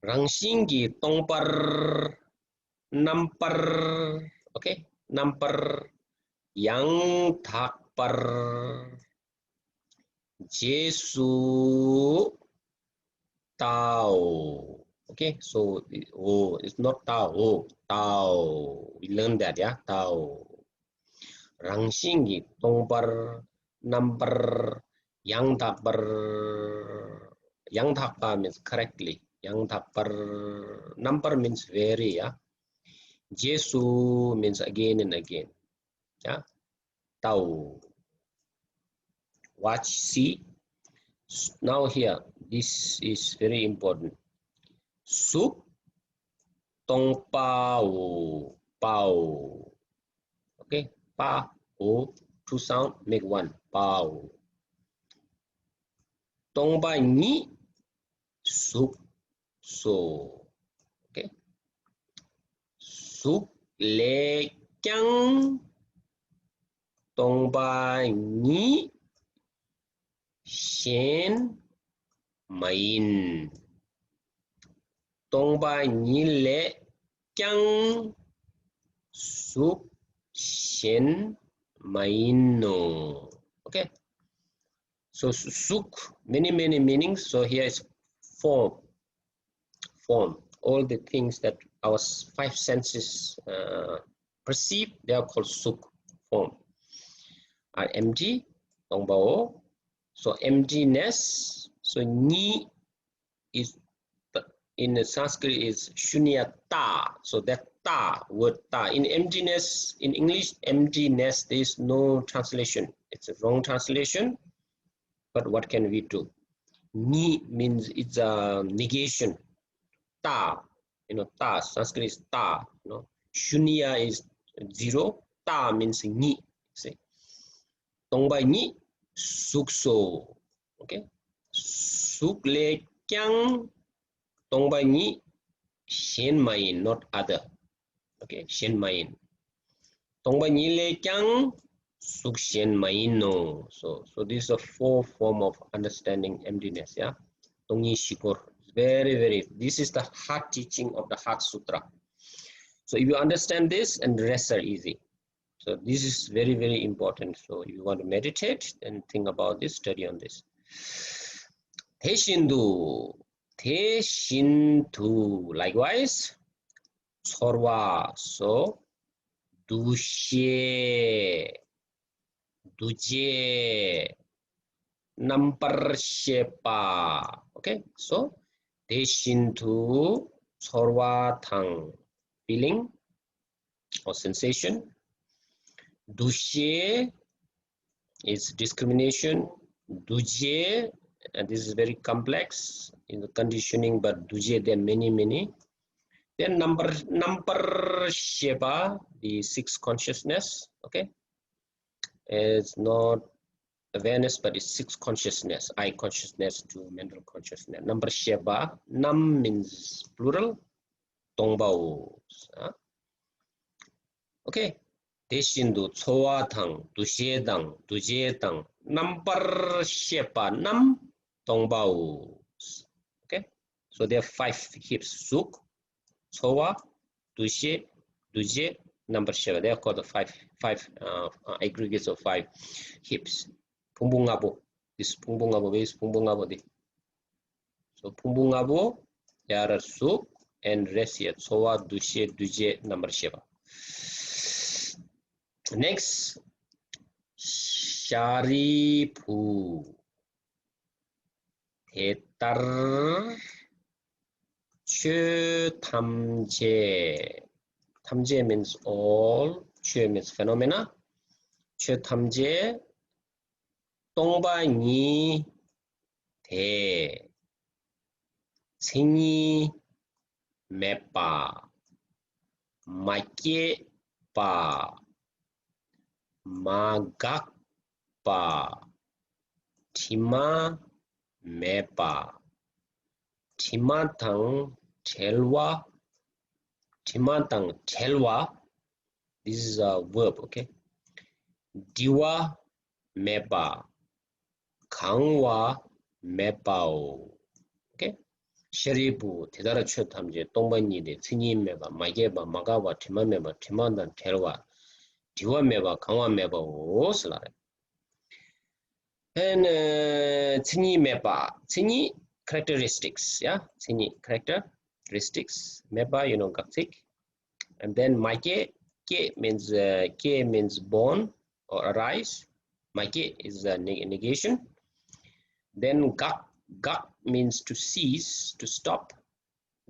Rangshingi tongpar nampar. Okay, nampar yang thakpar Jesu tao. Okay, so it's not tao, tao. We learned that, yeah, tao. Rangshingi tongpar nampar yang thakpar. Yang thakpa means correctly. Yang thakpar nampar means very, yeah. Jesu means again and again. Yeah. Tau. Watch, see. Now here, this is very important. Sup tong pao. Pao. Okay. Pa, o, 2 sound, make 1. Pao. Tong ba ni. Sup. So. Okay. Sup le kyang Tongba Ni Shen Main. Tongba Ni Le Kyang Suk Shen Maino. Okay. So suk, many meanings. So here is form. All the things that our five senses perceive, they are called suk, form. Empty, tongbao. So emptiness. So ni is in the Sanskrit is shunyata. So that ta, word ta. In emptiness, in English, emptiness, there is no translation. It's a wrong translation. But what can we do? Ni means it's a negation. Ta, ta, Sanskrit is ta. Shunya is zero. Ta means ni. Say, tongba ni sukso. Okay, suk le kyang tongba ni shen main, not other. Okay, shen main. Tongba ni le kyang suk shen main no. So this is a four form of understanding emptiness. Yeah, tongi shikur. Very. This is the heart teaching of the Heart Sutra. So if you understand this, and the rest are easy. So this is very important. So if you want to meditate, then think about this, study on this. Teshindu, likewise, sorwa, so duje, number shepa. Okay, so Teshindu, sorwa thang, feeling or sensation. Dushe is discrimination. Duje, and this is very complex in the conditioning, but duje there are many. Then number sheba, the sixth consciousness. Okay, it's not awareness, but it's sixth consciousness, eye consciousness to mental consciousness. Number sheba, nam means plural, tongbao. Okay. Deshindu, Tsoatang, Dusjedang, Dujetang, number shepa, nam, tongbao. Okay, so there are 5 hips: suk, Tsoa, Dushe, Duje, number shepa. They are called the five aggregates of 5 hips. Pumbungabo, this Pumbungabo, where is Pumbungabo? So Pumbungabo, there are suk and rest here: Tsoa, Dushe, Duje, number shepa. Next, Sharipu, Hetar, Chö Tamje. Tamje means all, Chö means phenomena. Chö Tamje, Tongba Ni Te, Tsingi Mepa, Make Pa, Magakpa, Tima Mepa, Timatang Telwa, this is a verb, okay? Diwa Mepa, Kangwa Mepao, okay? Sharibu, Tedara Chotamje, Tombani de Tini Meba, Mageba, Magawa, Tima Meba, Timandan Telwa. Diwa meba, kangwa meba, osla. And tsini meba, tsini characteristics, yeah, tsini characteristics, meba, gaktik. And then maike, ke means born or arise. Maike is a negation. Then gak means to cease, to stop.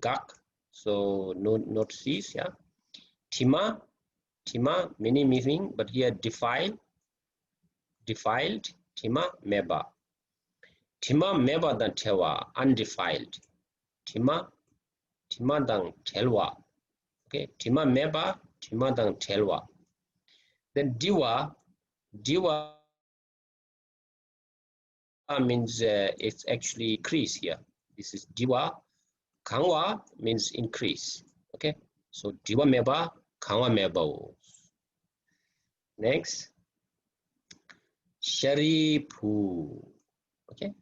Gak, so not cease, yeah. Tima, many meaning, but here defiled, tima meba. Tima meba dan tewa, undefiled. Tima dan telwa. Okay, tima meba, tima dan telwa. Then diwa means it's actually increase here. This is diwa. Kangwa means increase. Okay, so diwa meba, kangwa meba. Next, Sharipu. Okay.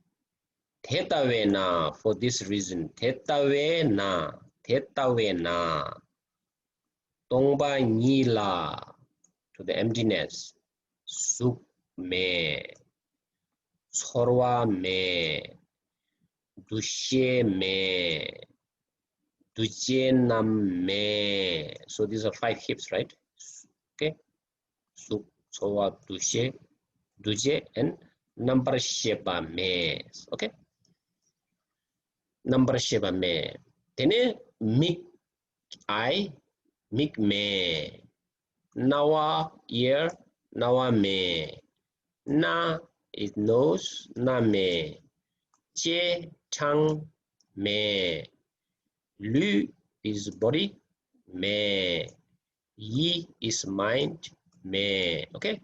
Thetavena, for this reason. Thetavena. Tongba nila, to the emptiness. Suk me. Sorwa me. Dushe me. Dujenam me. So these are 5 hips, right? Okay. Suk, sorwa, dushe, duje, and number sheba me. Okay. Number sheba me. Tene mik I, mik me. Nawa ear, nawa me. Na is nose, na me. Che tongue, me. Lu is body, me. Yi is mind, me. Okay.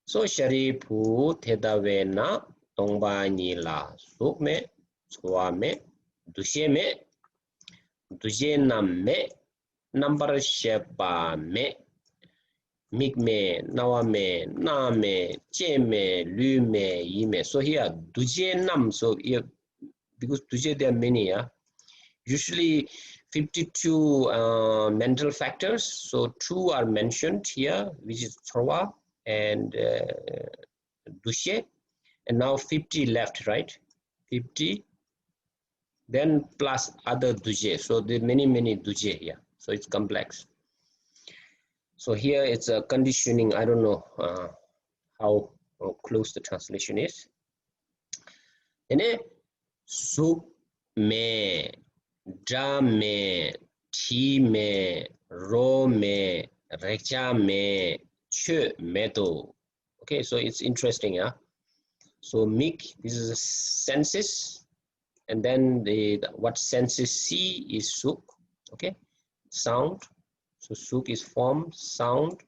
So Sharipu Tedavena Tongba Nila Suk me, Swa me, Dushe me, Duje nam me, number Sheba me, Mik me, Nawa me, Na me, Che me, Lu me, Yi me. So here Duje nam, so here because Duje there are many, yeah. Usually 52 mental factors, so 2 are mentioned here, which is Thorwa and Dushe, and now 50 left, right? 50, then plus other Duje, so there are many Duje here, so it's complex. So here it's a conditioning, I don't know how close the translation is. And then Suk me, Dra me, Ti me, Ro me, Recha me, Che me do. Okay, so it's interesting, yeah. So mik, this is a senses, and then what senses see is suk. Okay, sound. So suk is form, sound.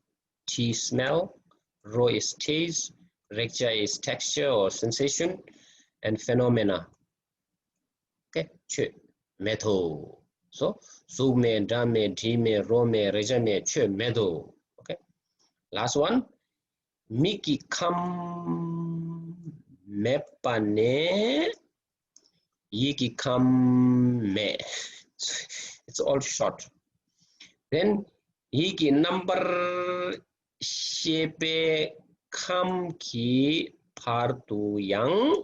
Ti smell. Ro is taste. Recha is texture or sensation, and phenomena. Okay, che meto. So suk me, dra me, ti me, ro me, recha me, che meto. Okay, last one. Miki kam mepane, yiki kam me. It's all short. Then yiki number shepe kam ki partu yang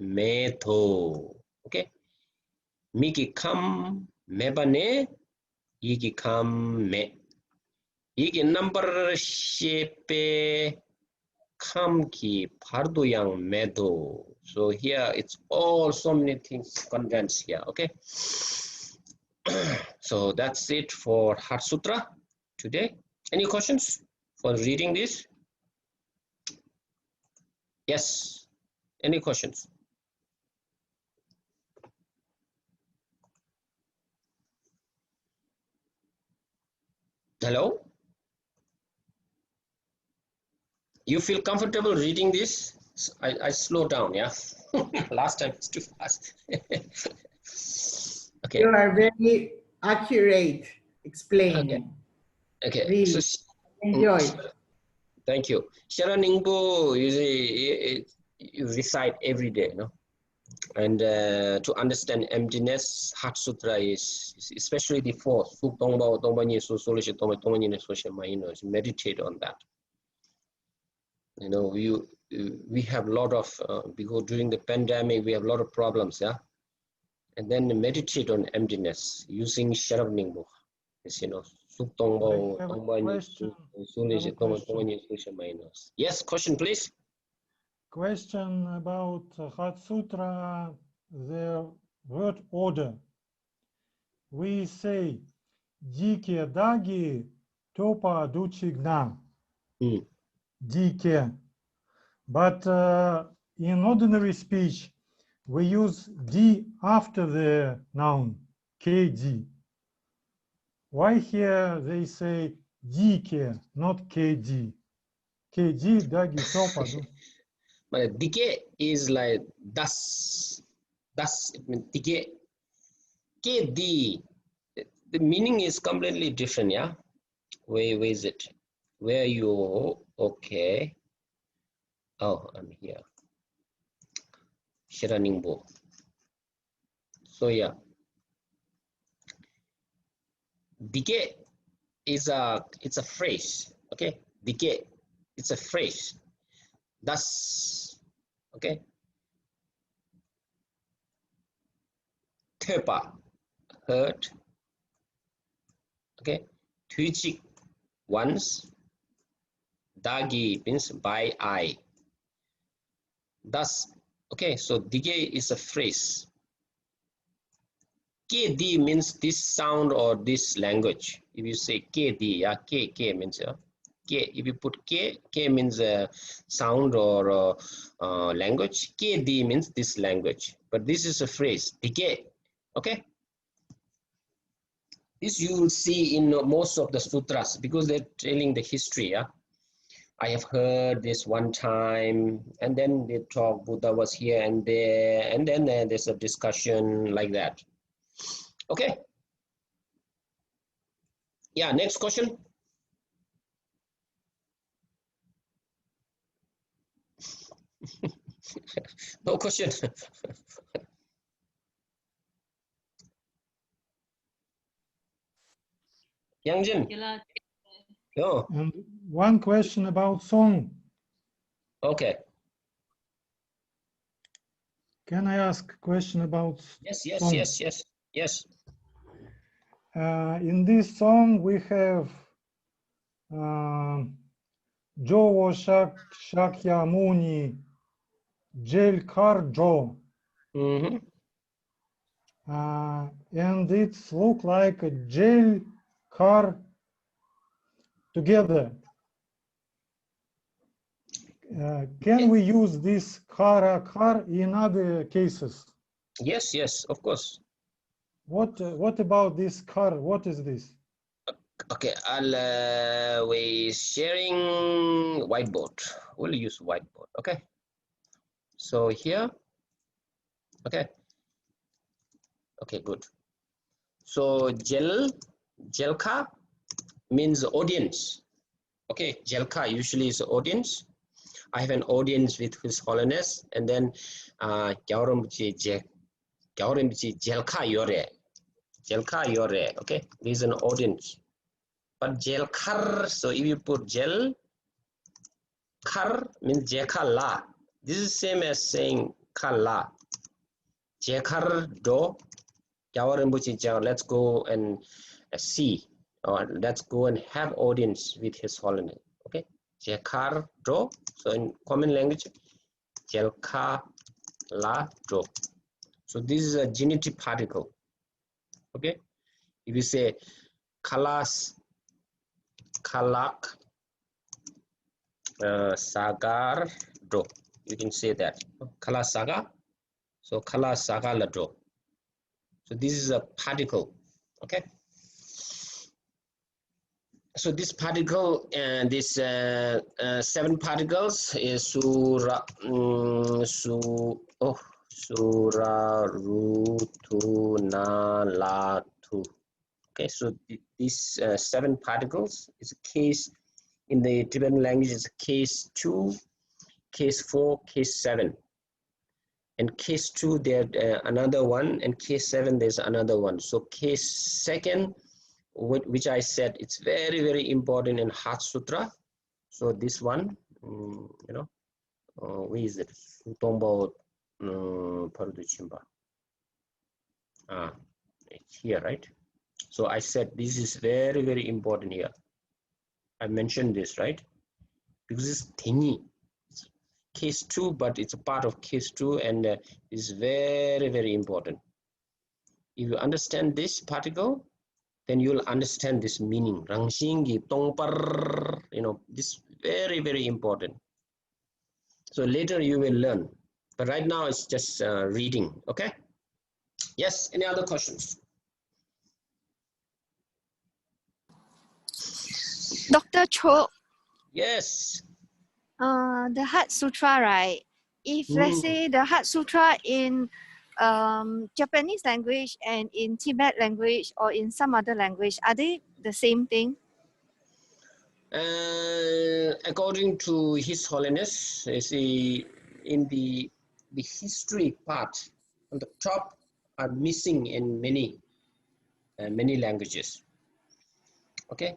meto. Okay. Miki kam mepane, yiki kam me. Yiki number shepe kam ki pardu yang medo. So here it's all so many things condensed here. Okay. So that's it for Heart Sutra today. Any questions for reading this? Yes. Any questions? Hello? You feel comfortable reading this? I slow down, yeah. Last time it's too fast. Okay. You are very accurate explaining. Okay. Really. So, Enjoy. Thank you. Sharaningbo, you recite every day, no? And to understand emptiness, Heart Sutra is especially the 4th. Meditate on that. You know, we have a lot of, because during the pandemic, we have a lot of problems, yeah? And then meditate on emptiness using Sharaningbo. You know, yes, question please. Question about Heart Sutra, the word order. We say Dike Dagi Topa Duchigna. Dike. But in ordinary speech, we use D after the noun, KD. Why here they say Dike, not KD? KD Dagi Topa. But decay is like thus. Thus, it means decay. KD, the meaning is completely different, yeah? Where is it? Where you, okay. Oh, I'm here. Shiraningbo. So yeah, dike is it's a phrase. Okay, dike, it's a phrase. Thus, okay. Tepa, hurt. Okay, tuichik, once. Dagi means by eye. Thus, okay, so dige is a phrase. Kd means this sound or this language. If you say kd, yeah, k means k. If you put k means sound or language. Kd means this language. But this is a phrase, dige. Okay. This you will see in most of the sutras because they're telling the history. Yeah, I have heard this one time, and then they talk. Buddha was here and there, and then there's a discussion like that. Okay. Yeah. Next question. No question. Yangjin. No. And one question about song. Okay. Can I ask a question about song? Yes. In this song we have Jowo śākyamuni Jel Karjo. And it's look like a jail car together. Can we use this car in other cases? Yes, of course. What about this car? What is this? Okay, we're sharing whiteboard. We'll use whiteboard. Okay. So here. Okay, good. So jelka means audience. Okay, jelka usually is audience. I have an audience with His Holiness, and then jelka yore. Okay, this is an audience. But jelkar, so if you put jel kar means jekala. This is same as saying kala. Jekar do. Let's go and see, or let's go and have audience with His Holiness. Okay, Jekar do. So in common language, Jelka la do. So this is a genitive particle. Okay, if you say kalas, kalak, sagar do, you can say that kalas saga. So kalas saga la do. So this is a particle, okay? So this particle and this 7 particles is sura, sura, rutu, na, la, tu. Okay, so these 7 particles is a case in the Tibetan language is case 2, case 4, case 7. And case 2, there's another one, and case 7, there's another one. So case 2, which I said, it's very, very important in Heart Sutra. So this one, where is it? Sutombo Paruduchimba. It's here, right? So I said this is very, very important here. I mentioned this, right? Because it's tiny. Case 2, but it's a part of case 2 and is very, very important. If you understand this particle, then you'll understand this meaning. Rangshingi, tongpar, this very, very important. So later you will learn. But right now it's just reading, okay? Yes, any other questions? Dr. Cho. Yes. The Heart Sutra, right? If let's say the Heart Sutra in Japanese language and in Tibet language or in some other language, are they the same thing? According to His Holiness, you see, in the history part on the top are missing in many languages. Okay,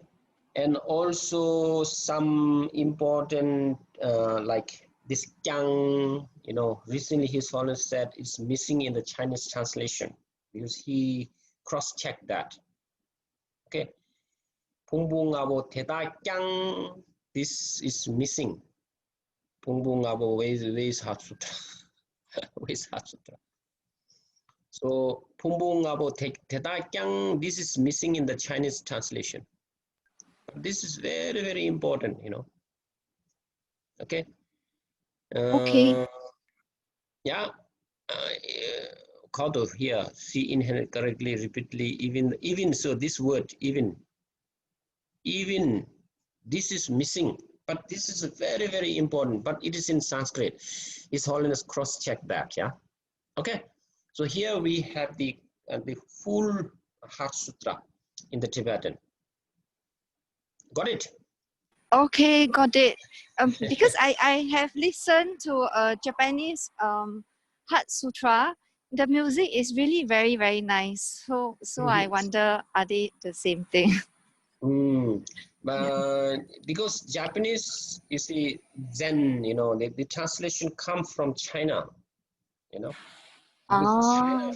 and also some important like this kyang, you know, recently His Holiness said it's missing in the Chinese translation because he cross-checked that. Okay, Pungbungabo Teta Kyang, this is missing. Pungbungabo, where is Heart Sutra? Where is Heart Sutra? So Pungbungabo Teta Kyang, this is missing in the Chinese translation. This is very, very important, you know. Okay. Okay. Yeah. How to here see inherent correctly, repeatedly, even so this word even this is missing, but this is very, very important, but it is in Sanskrit. His Holiness cross-checked that. Yeah. Okay. So here we have the full Heart Sutra in the Tibetan. Got it? Okay, got it. Because I have listened to a Japanese Heart Sutra. The music is really very, very nice. So I wonder, are they the same thing? Because Japanese, you see, Zen, you know, the translation comes from China, you know. Oh,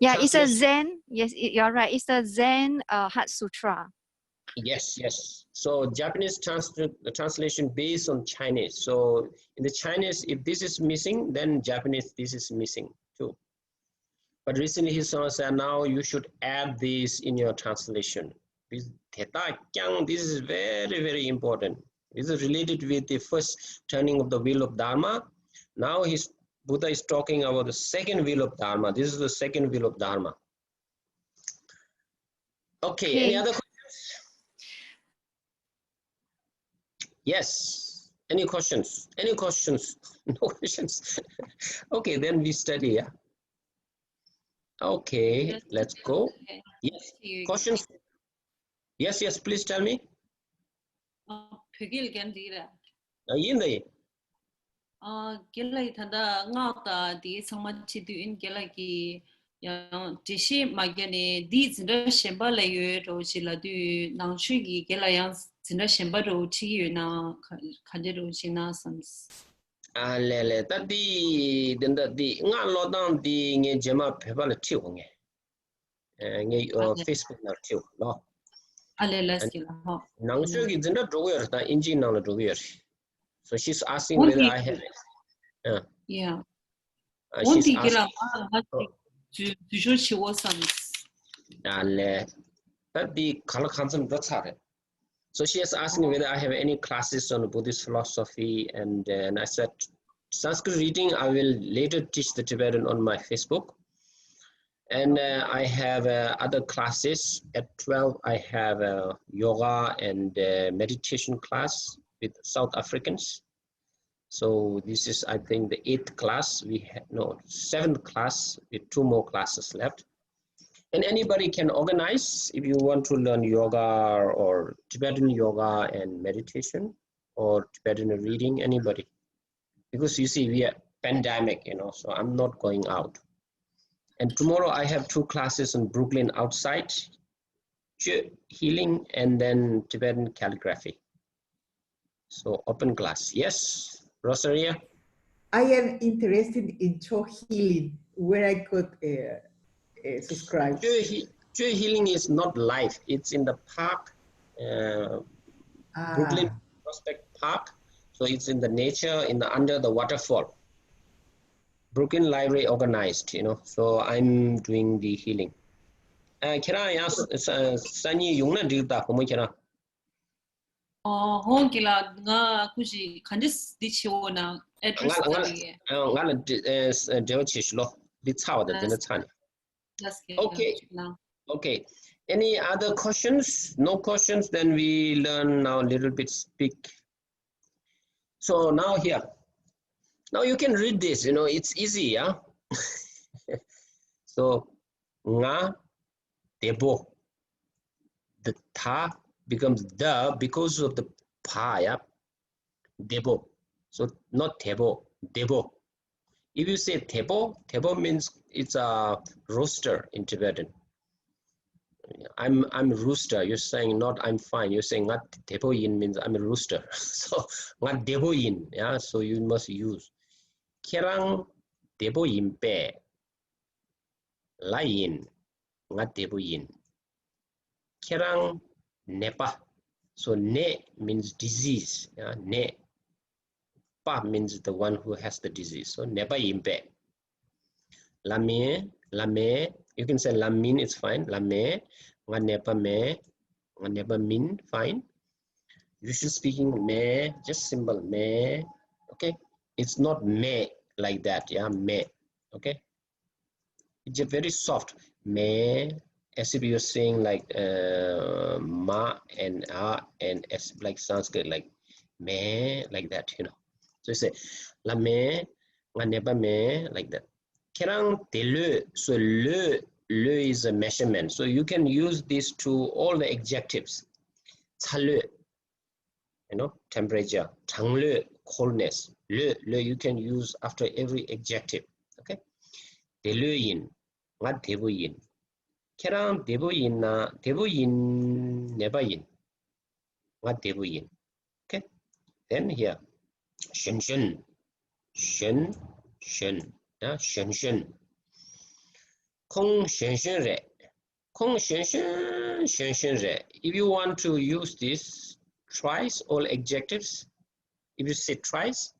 yeah, it's a Zen. Yes, you're right. It's a Zen Heart Sutra. Yes, yes. So Japanese translation based on Chinese. So in the Chinese, if this is missing, then Japanese, this is missing too. But recently he said, now you should add this in your translation. This is very, very important. This is related with the first turning of the wheel of Dharma. Now Buddha is talking about the second wheel of Dharma. This is the second wheel of Dharma. Okay. Any other questions? Yes. Any questions? Any questions? No questions. Okay, then we study. Yeah. Okay, let's go. Yes. Questions? Yes, yes. Please tell me. Gelai thanda ngata di sangmachi du in gelaki yang tishi magane di zinda shemba la yu ro chila du nangshu gi gelayang zinda shemba ro chi yu na khanje ro chi na sams Lele tadi denda di nga lo dang di nge jema pheba la thiu nge nge Facebook na thiu no alele skila ha nangshu gi zinda ro yer ta inji na la ro yer. So she's asking whether I have it. Yeah. She's asking. So she is asking whether I have any classes on Buddhist philosophy, and I said Sanskrit reading I will later teach the Tibetan on my Facebook. And I have other classes at 12. I have yoga and meditation class with South Africans. So this is, I think, the 8th class. We have, no, 7th class with 2 more classes left. And anybody can organize if you want to learn yoga or Tibetan yoga and meditation or Tibetan reading, anybody. Because you see, we are pandemic, you know, so I'm not going out. And tomorrow I have 2 classes in Brooklyn outside, healing and then Tibetan calligraphy. So open class. Yes, Rosaria? I am interested in Cho healing, where I could subscribe. Cho healing is not live. It's in the park, Brooklyn Prospect Park. So it's in the nature, under the waterfall. Brooklyn Library organized, you know. So I'm doing the healing. Can I ask Sanyi Yungna Dilta Homokera? Hongila nga kuji kanjis di chiona address Okay. Okay. Any other questions? No questions, then we learn now a little bit speak. So now here. Now you can read this, you know, it's easy, yeah? So nga debo the ta becomes the because of the pa, yeah? Debo. So not tebo, debo. If you say tebo, tebo means it's a rooster in Tibetan. I'm a rooster. You're saying not I'm fine. You're saying ngat tebo yin means I'm a rooster. So ngat debo yin, yeah. So you must use kerang debo yin pe la yin ngat debo yin. Kerang nepa. So ne means disease. Yeah? Ne pa means the one who has the disease. So nepa yin pe. Lame, lame. You can say lamin. It's fine. Lame. Nga nepa me. Nga nepa min. Fine. Usually speaking me. Just symbol me. Okay. It's not me like that. Yeah. Me. Okay. It's a very soft me. As if you're saying like ma and a and s like Sanskrit like me like that, you know. So you say la me, nga nepa me like that. Kerang te le, so le is a measurement. So you can use these to all the adjectives. Chale, you know, temperature. Changle, coldness. Le you can use after every adjective. Okay. Te le yin, nga debu yin. Kerang debu yin na debu yin neba yin. Nga debu yin. Okay. Then here, shen shen, shen shen, yeah, shen shen. Kong shen shen re, kong shen shen shen shen re. If you want to use this twice, all adjectives, if you say twice,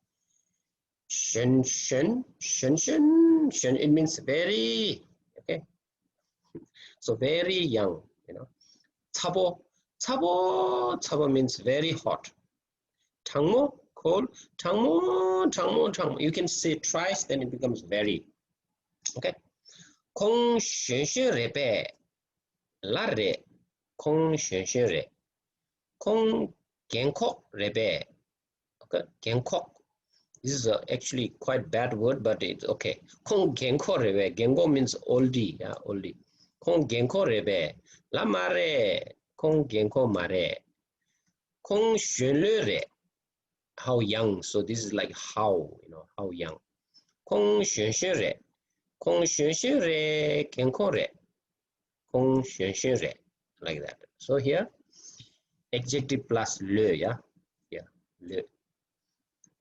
shen shen shen shen shen, it means very. Okay. So very young, you know. Chabo, chabo, chabo means very hot. Tangmo, cold. Tangmo, tangmo, tangmo. You can say twice, then it becomes very. Okay. Kong shen shen re pe, la re, kong shen shen re. Kong genkok re pe. Okay, genkok. This is actually quite bad word, but it's okay. Kong genko re pe. Genko means oldie, yeah, oldie. Kong genko re pe. La mare, kong genko mare. Kong shen le re. How young? So this is like how, you know, how young. Kong shen shen re. Kong shen shen re, genko re. Kong shen shen re. Like that. So here, adjective plus le, yeah? Yeah, le.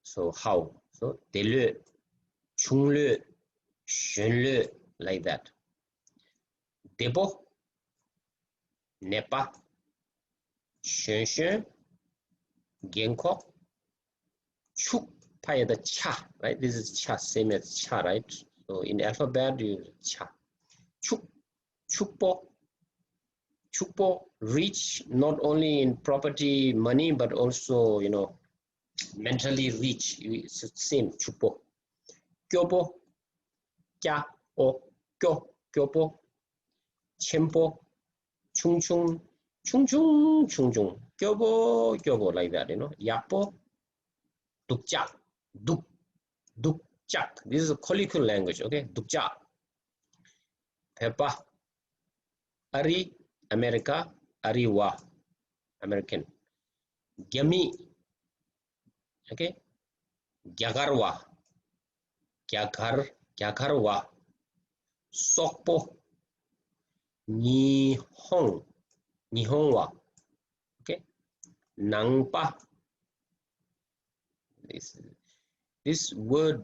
So how? So de le, chung le, shen le, like that. Debo, nepa, shen shen, genko, chuk, paya the cha, right? This is cha, same as cha, right? So in alphabet, you use cha. Chuk, chukpo, chukpo, rich, not only in property, money, but also, you know, mentally rich. It's the same, chukpo. Kyopo, kya, o, kyo, kyopo. Chempo, chung chung, chung chung, chung chung. Kyopo, kyopo, like that, you know. Yapo, dukcha, duk, dukchak. This is a colloquial language, okay? Dukcha. Pepa, Ari, America, Ariwa, American. Gyami, okay? Gyagarwa, Gyagarwa. Sokpo, Nihong, Nihongwa, okay? Nangpa. This word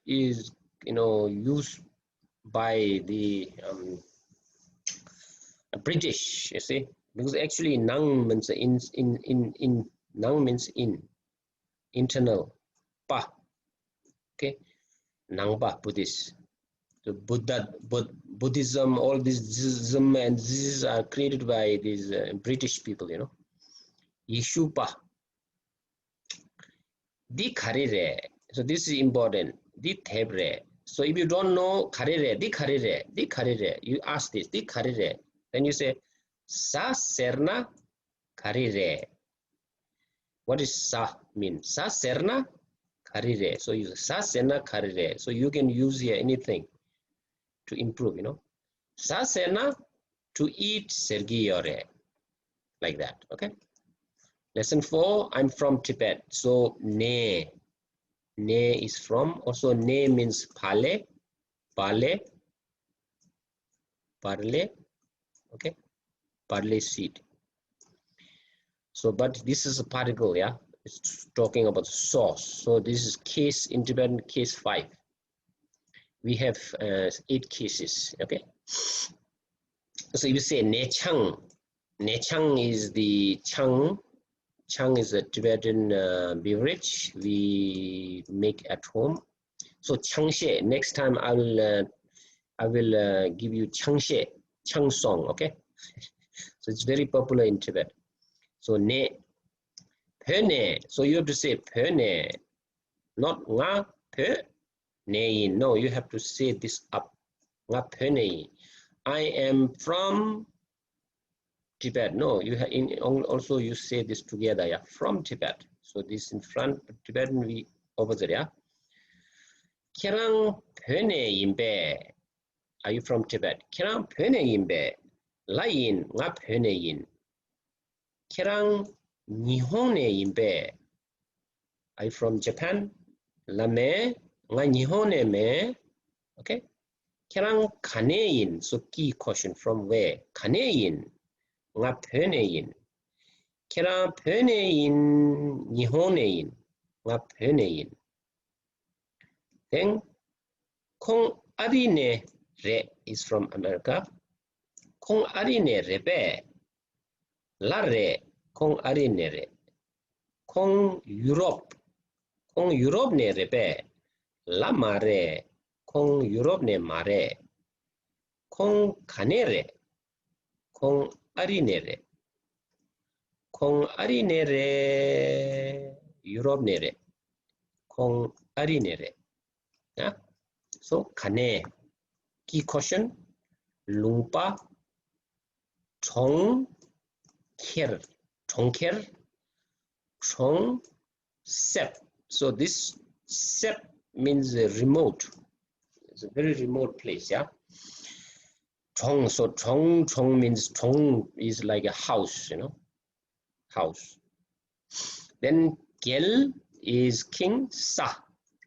is, you know, used by the British, you see, because actually nang means nang means internal, pa, okay, nangpa, Buddhist. So Buddhism, all this Buddhism and this are created by these British people, you know. Yishupa, di karire. So this is important. Di tebre. So if you don't know karire, di karire, you ask this, di karire. Then you say, sa serna karire. What does sa mean? Sa serna karire. So you sa serna karire. So you can use here anything to improve, you know. Sa serna, to eat sergiyore. like that. Okay. Lesson 4, I'm from Tibet. So ne is from. Also ne means pale, parle. Okay, parle seed. So, but this is a particle, yeah. It's talking about source. So this is case in Tibetan, case 5. We have 8 cases. Okay. So you say nechang. Nechang is the chang. Chang is a Tibetan beverage we make at home. So changshe. Next time I will give you changshe, chang song. Okay. So it's very popular in Tibet. So ne, pene. So you have to say pene, not nga pe ne. No, you have to say this up. Nga pene. I am from Tibet. No, you have also you say this together. Yeah, from Tibet. So this in front Tibetan we over there. Yeah. Kerang pene imbe. Are you from Tibet? Kerang pene imbe. Lain nga pene in. Kerang nihone imbe. Are you from Japan? Lame nga nihone me. Okay. Kerang kanein. So key question from where? Kanein nga pönein. Kerang pönein nihonein nga pönein. Then kong arine re is from America. Kong arine rebe. La re kong arine re. Kong Europe. Kong Europe ne rebe. La mare. Kong Europe ne mare. Kong kanere. Kong arinere. Kong arinere. Europe nere. Kong arinere. Yeah. So kane. Key caution. Lungpa. Chong ker. Chong ker. Chong sep. So this sep means remote. It's a very remote place, yeah. Chong, so chong means chong is like a house, you know, house. Then gel is king, sa,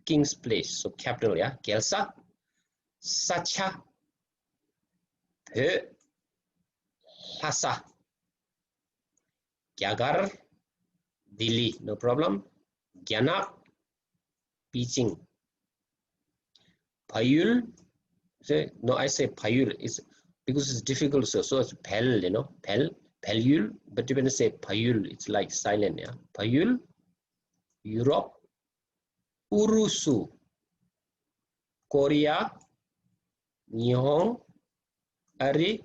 king's place, so capital, yeah, gelsa, sacha, pe, hasa, gyagar, dili, no problem, gyana, Beijing, payul, no, I say payul is because it's difficult, so it's pel, you know, pelyul, but when you say payul, it's like silent, yeah. Payul, Europe, Urusu, Korea, Nihon, Ari,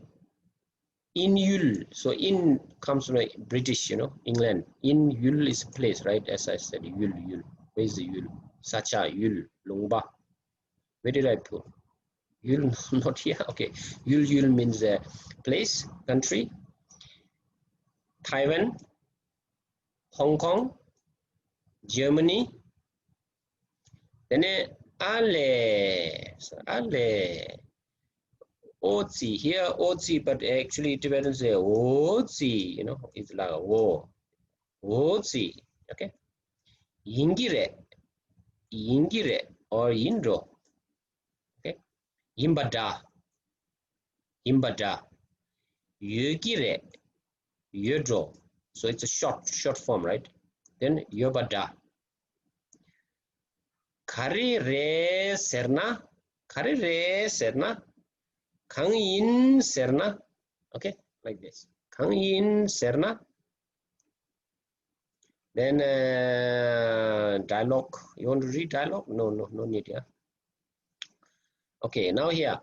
Inyul. So in comes from British, you know, England. Inyul is a place, right? As I said, Yul. Where's the Yul? Sacha, Yul, Lungba. Where did I put? Yul, not here. Okay. Yul means a place, country. Taiwan, Hong Kong, Germany. Then Ale. So Ale. Ozi. Here Ozi, but actually Tibetans say Ozi, you know, it's like a war. Ozi. Okay. Yingire or Indo. Okay. Yimbada. Yugire. Yodro. So it's a short form, right? Then Yobada. Kari re serna. Kangin serna. Okay, like this. Kangin serna. Then dialogue. You want to read dialogue? No need, yeah. Okay, now here.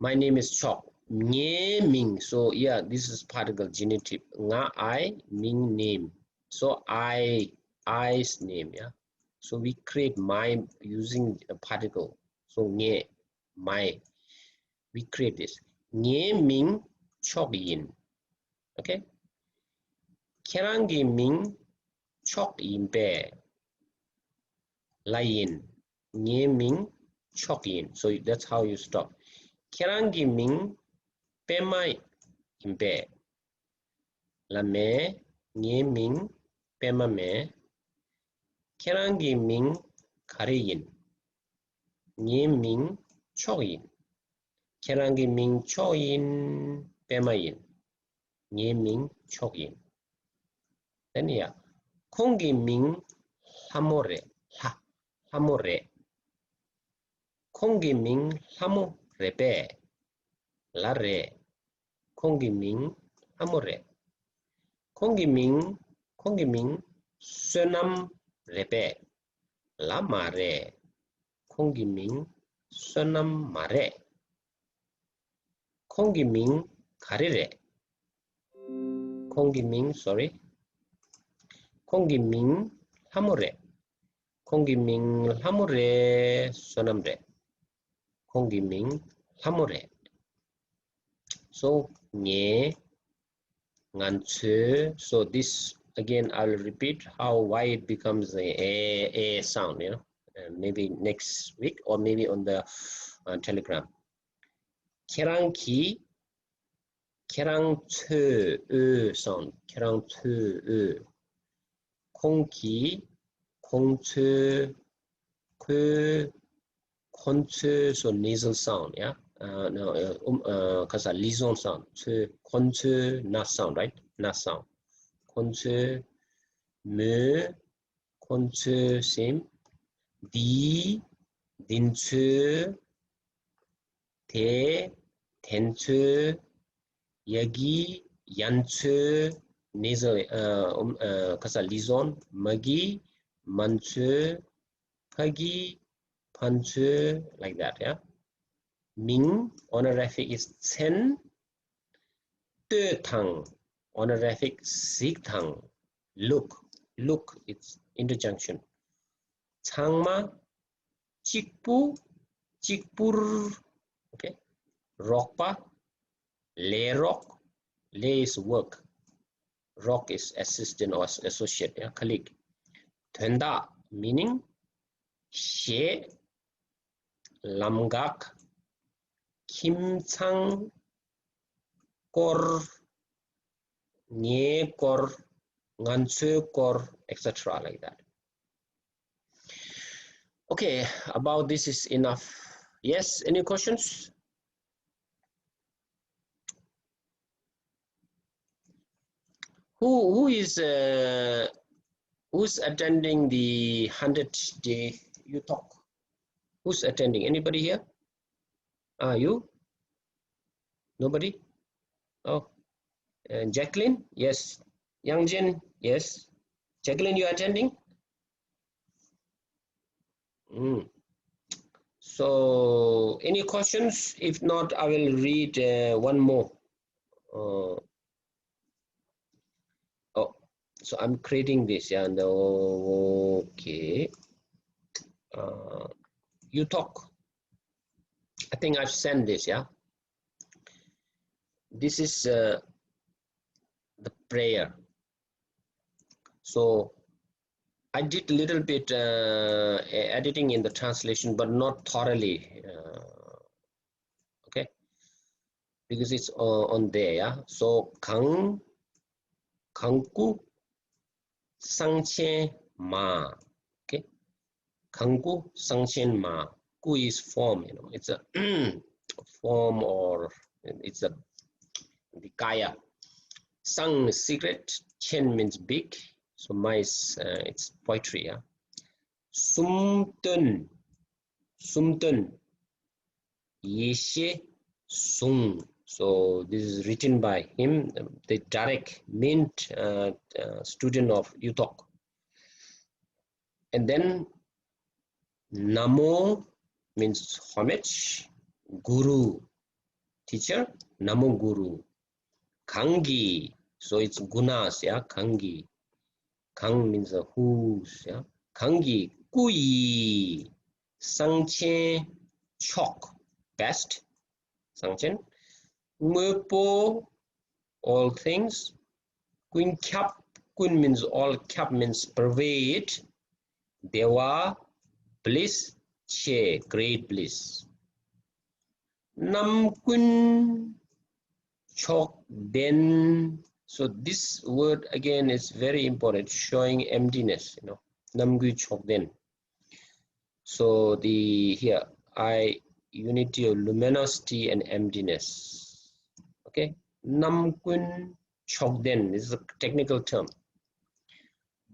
My name is Chok. Nye Ming. So yeah, this is particle genitive. Nga I Ming name. So I's name, yeah. So we create my using a particle. So nye, my. We create this. Nye Ming Chok Yin. Okay. Kerangi Ming Chok Yin Be. Layin. Nye Ming Chok Yin. So that's how you stop. Kerangi Ming Pemai Imbe. lame nye ming pema me kerangi ming kariyin nye ming choyin kerangi ming choyin pemayin nye ming choyin. Then yeah, kongi ming hamore hamore kongi ming hamore be la re kongi ming hamore kongi ming sonam rebe la mare kongi ming sonam mare kongi ming karire kongi ming hamore kongi ming hamore sonamre kongi ming hamore. So nye nganche. So this again I will repeat why it becomes a sound, you know, maybe next week or maybe on the Telegram. Kerangki kerang che sound kerang che kongki kong che kwe kon che, so nasal sound, yeah. Because a liaison sound, kon che na sound, right? Na sound. Kon che me kon che same di din che te ten che yagi yan che nasal because a liaison magi man che pagi panche, like that, yeah. Ming honorific is 10 te tang honorific sig tang look it's interjunction changma chikpur, okay. Rokpa le is work, rock is assistant or associate, yeah, colleague. Thenda meaning she lamgak kimchang kor nye kor nganche kor, etc., like that. Okay, about this is enough. Yes, any questions? Who's attending the 100-day Yuthok? Who's attending? Anybody here? You? Nobody? Oh, Jacqueline? Yes. Youngjin? Yes. Jacqueline, you attending? So, any questions? If not, I will read one more. So I'm creating this, yeah, and okay. Yuthok. I think I've sent this, yeah. This is the prayer. So I did a little bit editing in the translation, but not thoroughly, okay, because it's on there, yeah. So kangku sangchen ma, okay. Kangku sangchen ma. Ku is form, you know, it's a form, or it's a the kaya. Sang is secret, chen means big, so ma is it's poetry, yeah. Sumtun yeshe sung. So this is written by him, the direct main student of Yuthok. And then Namo means homage, Guru, teacher, Namo Guru. Kangi, so it's gunas, yeah, Kangi. Kang means the who's, yeah. Kangi, Kui, Sangchen, Chok, best, Sangchen. Murpo, all things. Kun Kyap, Kun means all, Kyap means pervade. Dewa, bliss, Che, great bliss. Nam Kun Chok Den So this word again is very important, showing emptiness, you know. Namgu chokden. So here unity of luminosity and emptiness. Okay. Namkun chokden is a technical term.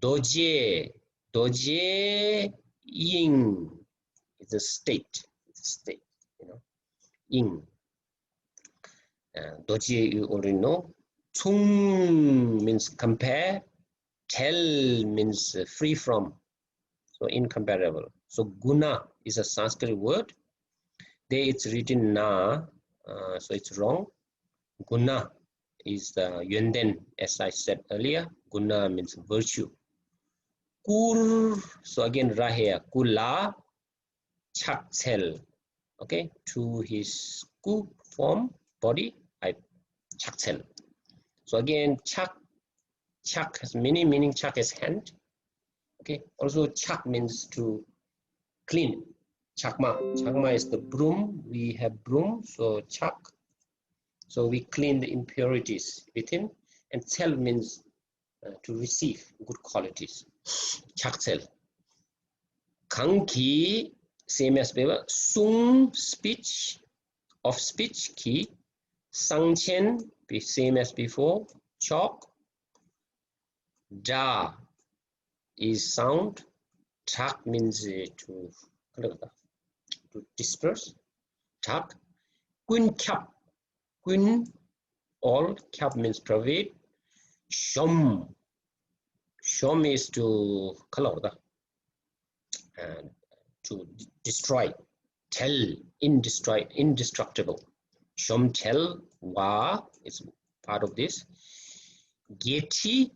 Doje ying is a state. It's a state, you know. Ying. Doje you already know. Chung means compare. Tel means free from. So incomparable. So guna is a Sanskrit word. There it's written na, so it's wrong. Guna is the Yönten, as I said earlier. Guna means virtue. Kur, so again ra here. Kula chaksel. Okay, to his ku form body, I chaksel. So again, chak has many meaning. Chak is hand. Okay. Also, chak means to clean. Chakma is the broom. We have broom, so chak. So we clean the impurities within. And tsel means to receive good qualities. Chaksel. Kanki, same as before. Sung, speech, of speech, ki. Sangchen, same as before. Chok. Da is sound. Tak means to disperse. Tak. Kun kyap. Kun, all. Kyap means pervade. Shom. Shom is to to destroy. Tel, indestructible. Shom tel, wa is part of this. Geti,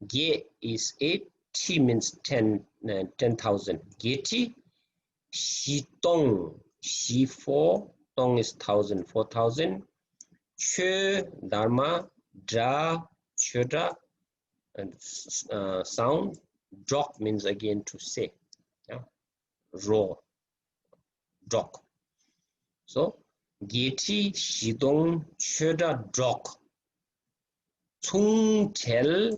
ge is 8, ti means 10,000. Geti, shitong, shi 4, tong is 1,000, 4,000. Chö, dharma, dra, chodra, and sound. Drok means again to say. Yeah? Raw. Drok. So, geti, shidong, chodra, drok. Chung tel,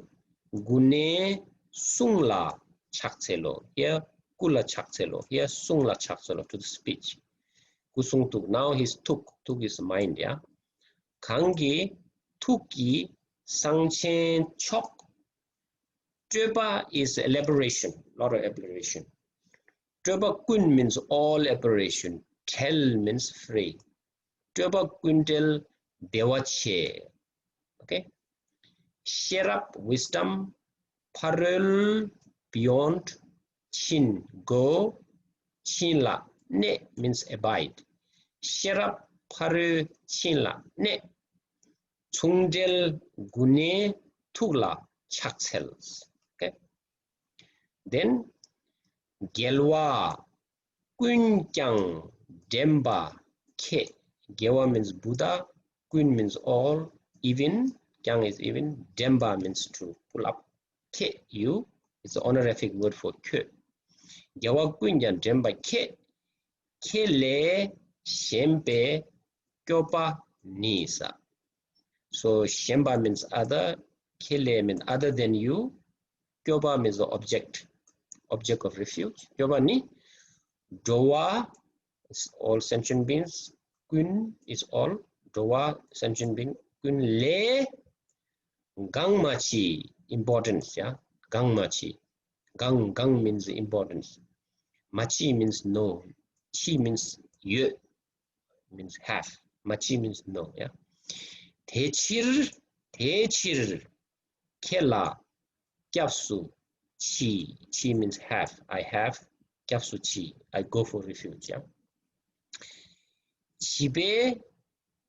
gune, sungla, chakselo. Here, kula chakselo. Here, sungla chakselo to the speech. Kusung tuk. Now he's tuk. Tuk is mind, yeah. Kangi, tuki, sangchen, chok. Treba is elaboration, a lot of elaboration. Treba kun means all elaboration. Tel means free. Treba kuntel, bewache. Okay. Sherap, wisdom. Parul, beyond. Chin, go. Chinla, ne means abide. Sherap, paru, chinla, ne. Chungdel, gune, tugla, chaksels. Okay. Then, gelwa, kunkyang, demba, ke. Gewa means Buddha, kun means all, even. Kyang is even. Demba means to pull up. Ke, you. It's the honorific word for ke. Gyawa kunyan demba ke. Ke le shempe kyopa nisa. So shemba means other. Ke le means other than you. Kyopa means the object of refuge. Kyopa ni. Dowa is all sentient beings. Kun is all. Dowa sentient being. Kun le gangmachi, importance, yeah. Gangmachi. Gang means importance. Machi means no. Chi means you, means have. Machi means no, yeah. Techir, kela, kyapsu, chi. Chi means have. I have. Kyapsu chi. I go for refuge, yeah. Chibe,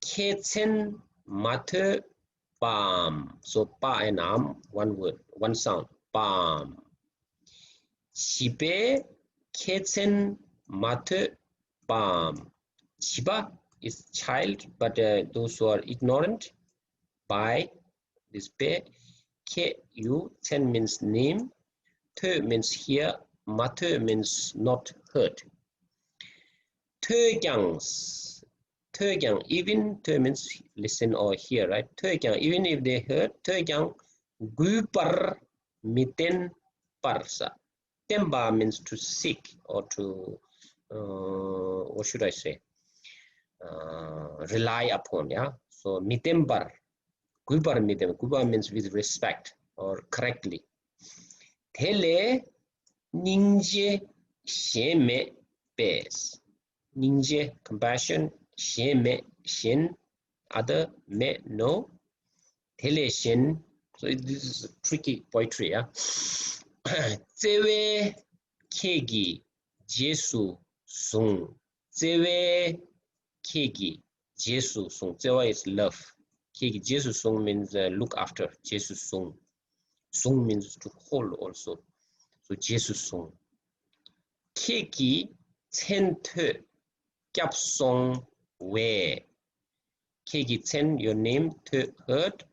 ketsen, mate, palm. So pa and am, one word, one sound. Palm. Chibe, ketsen, mate, palm. Chiba is child, but those who are ignorant by this pe. Ke, you, ten means name. Te means here. Mate means not heard. Te tögyang, even tö means listen or hear, right? Tögyang, even if they heard, tögyang gupar miten parsa. Temba means to seek or to, what should I say? Rely upon, yeah? So mitembar, gupar mitem, gupar means with respect or correctly. Tele ninje sheme bes. Ninje, compassion, sheme, shin, other, me, no. Tele shin, so this is tricky poetry, yeah? Tsewe kegi jesu sung. Tsewe kegi jesu sung. Tsewa is love. Kegi jesu sung means look after. Jesu sung. Sung means to hold also. So jesu sung. Kegi tente kyap song we. Kegi ten your name to heard.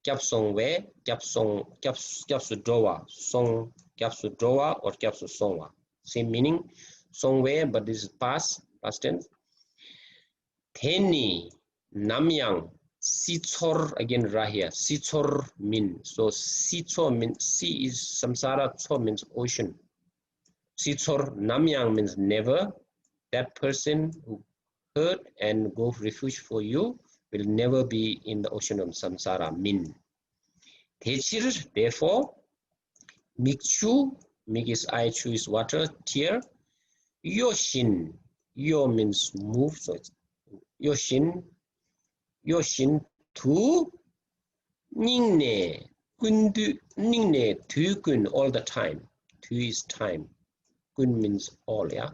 Kyap song we. Kyap song kyap su dowa song. Kyapsu drowa or kyapsu songwa. Same meaning, songwe, but this is past tense. Teni, namyang, sichor, again rahia, sichor min. So sichor means, si is samsara, cho means ocean. Sichor, namyang means never. That person who hurt and go refuge for you will never be in the ocean of samsara, min. Techir, therefore, Mikchu, mik is I choose water, tear. Yoshin, yo means move, so it's Yoshin. Yoshin tu ningne, kundu ningne, tu kun all the time. Tu is time. Kun means all, yeah.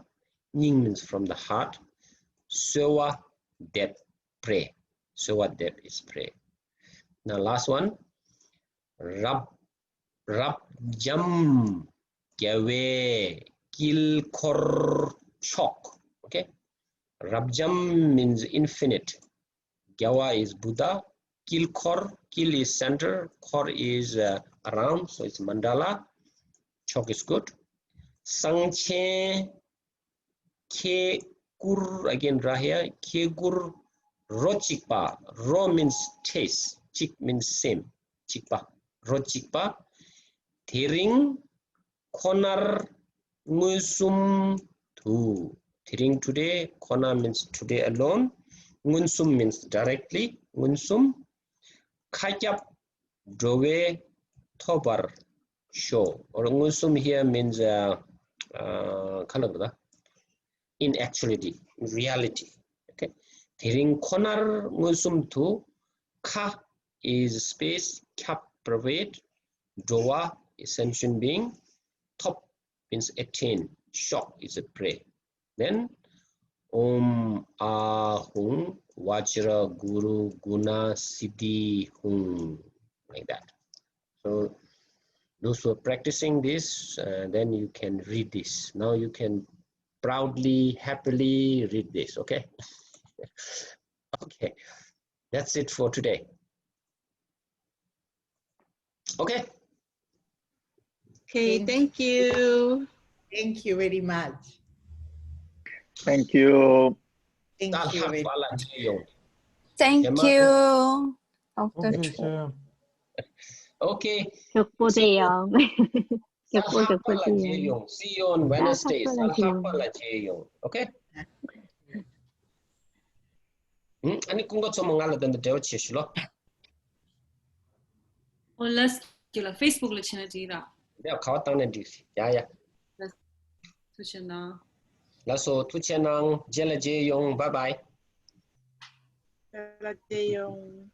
Ning means from the heart. Sewa depth, pray. Sewa depth is pray. Now last one. Rab jam gawe kil kor chok. Okay. Rabjam means infinite. Gawa is Buddha. Kil kor, kil is center. Kor is around, so it's mandala. Chok is good. Sangche ke gur, again rahya. Ke gur ro chikpa. Ro means taste. Chik means same. Chikpa. Ro chikpa. Thiring konar ngusum tu. Thiring today, kona means today alone. Ngunsum means directly. Ngunsum. Kajap drove tobar show. Or ngunsum here means in actuality, in reality. Okay. Thiring konar ngusum tu. Ka is space. Kap private. Doa is sentient being. Top means attain. Shock is a prey. Then Om Ahung Vajra Guru Guna Siddhi Hung, like that. So those who are practicing this, then you can read this. Now you can proudly, happily read this. Okay. Okay. That's it for today. Okay. Okay, thank you. Thank you very much. Thank you. Thank you very much. Thank you. Okay. See you on Wednesday. Okay. Ani kungo tsomo ngala dan dewa chishlo. Oh, let's get a Facebook lechina dira. Yeah, kawatang na disi. Yeah. Tuchena. Laso tuchenang jela je yong. Bye bye. Jela je yong.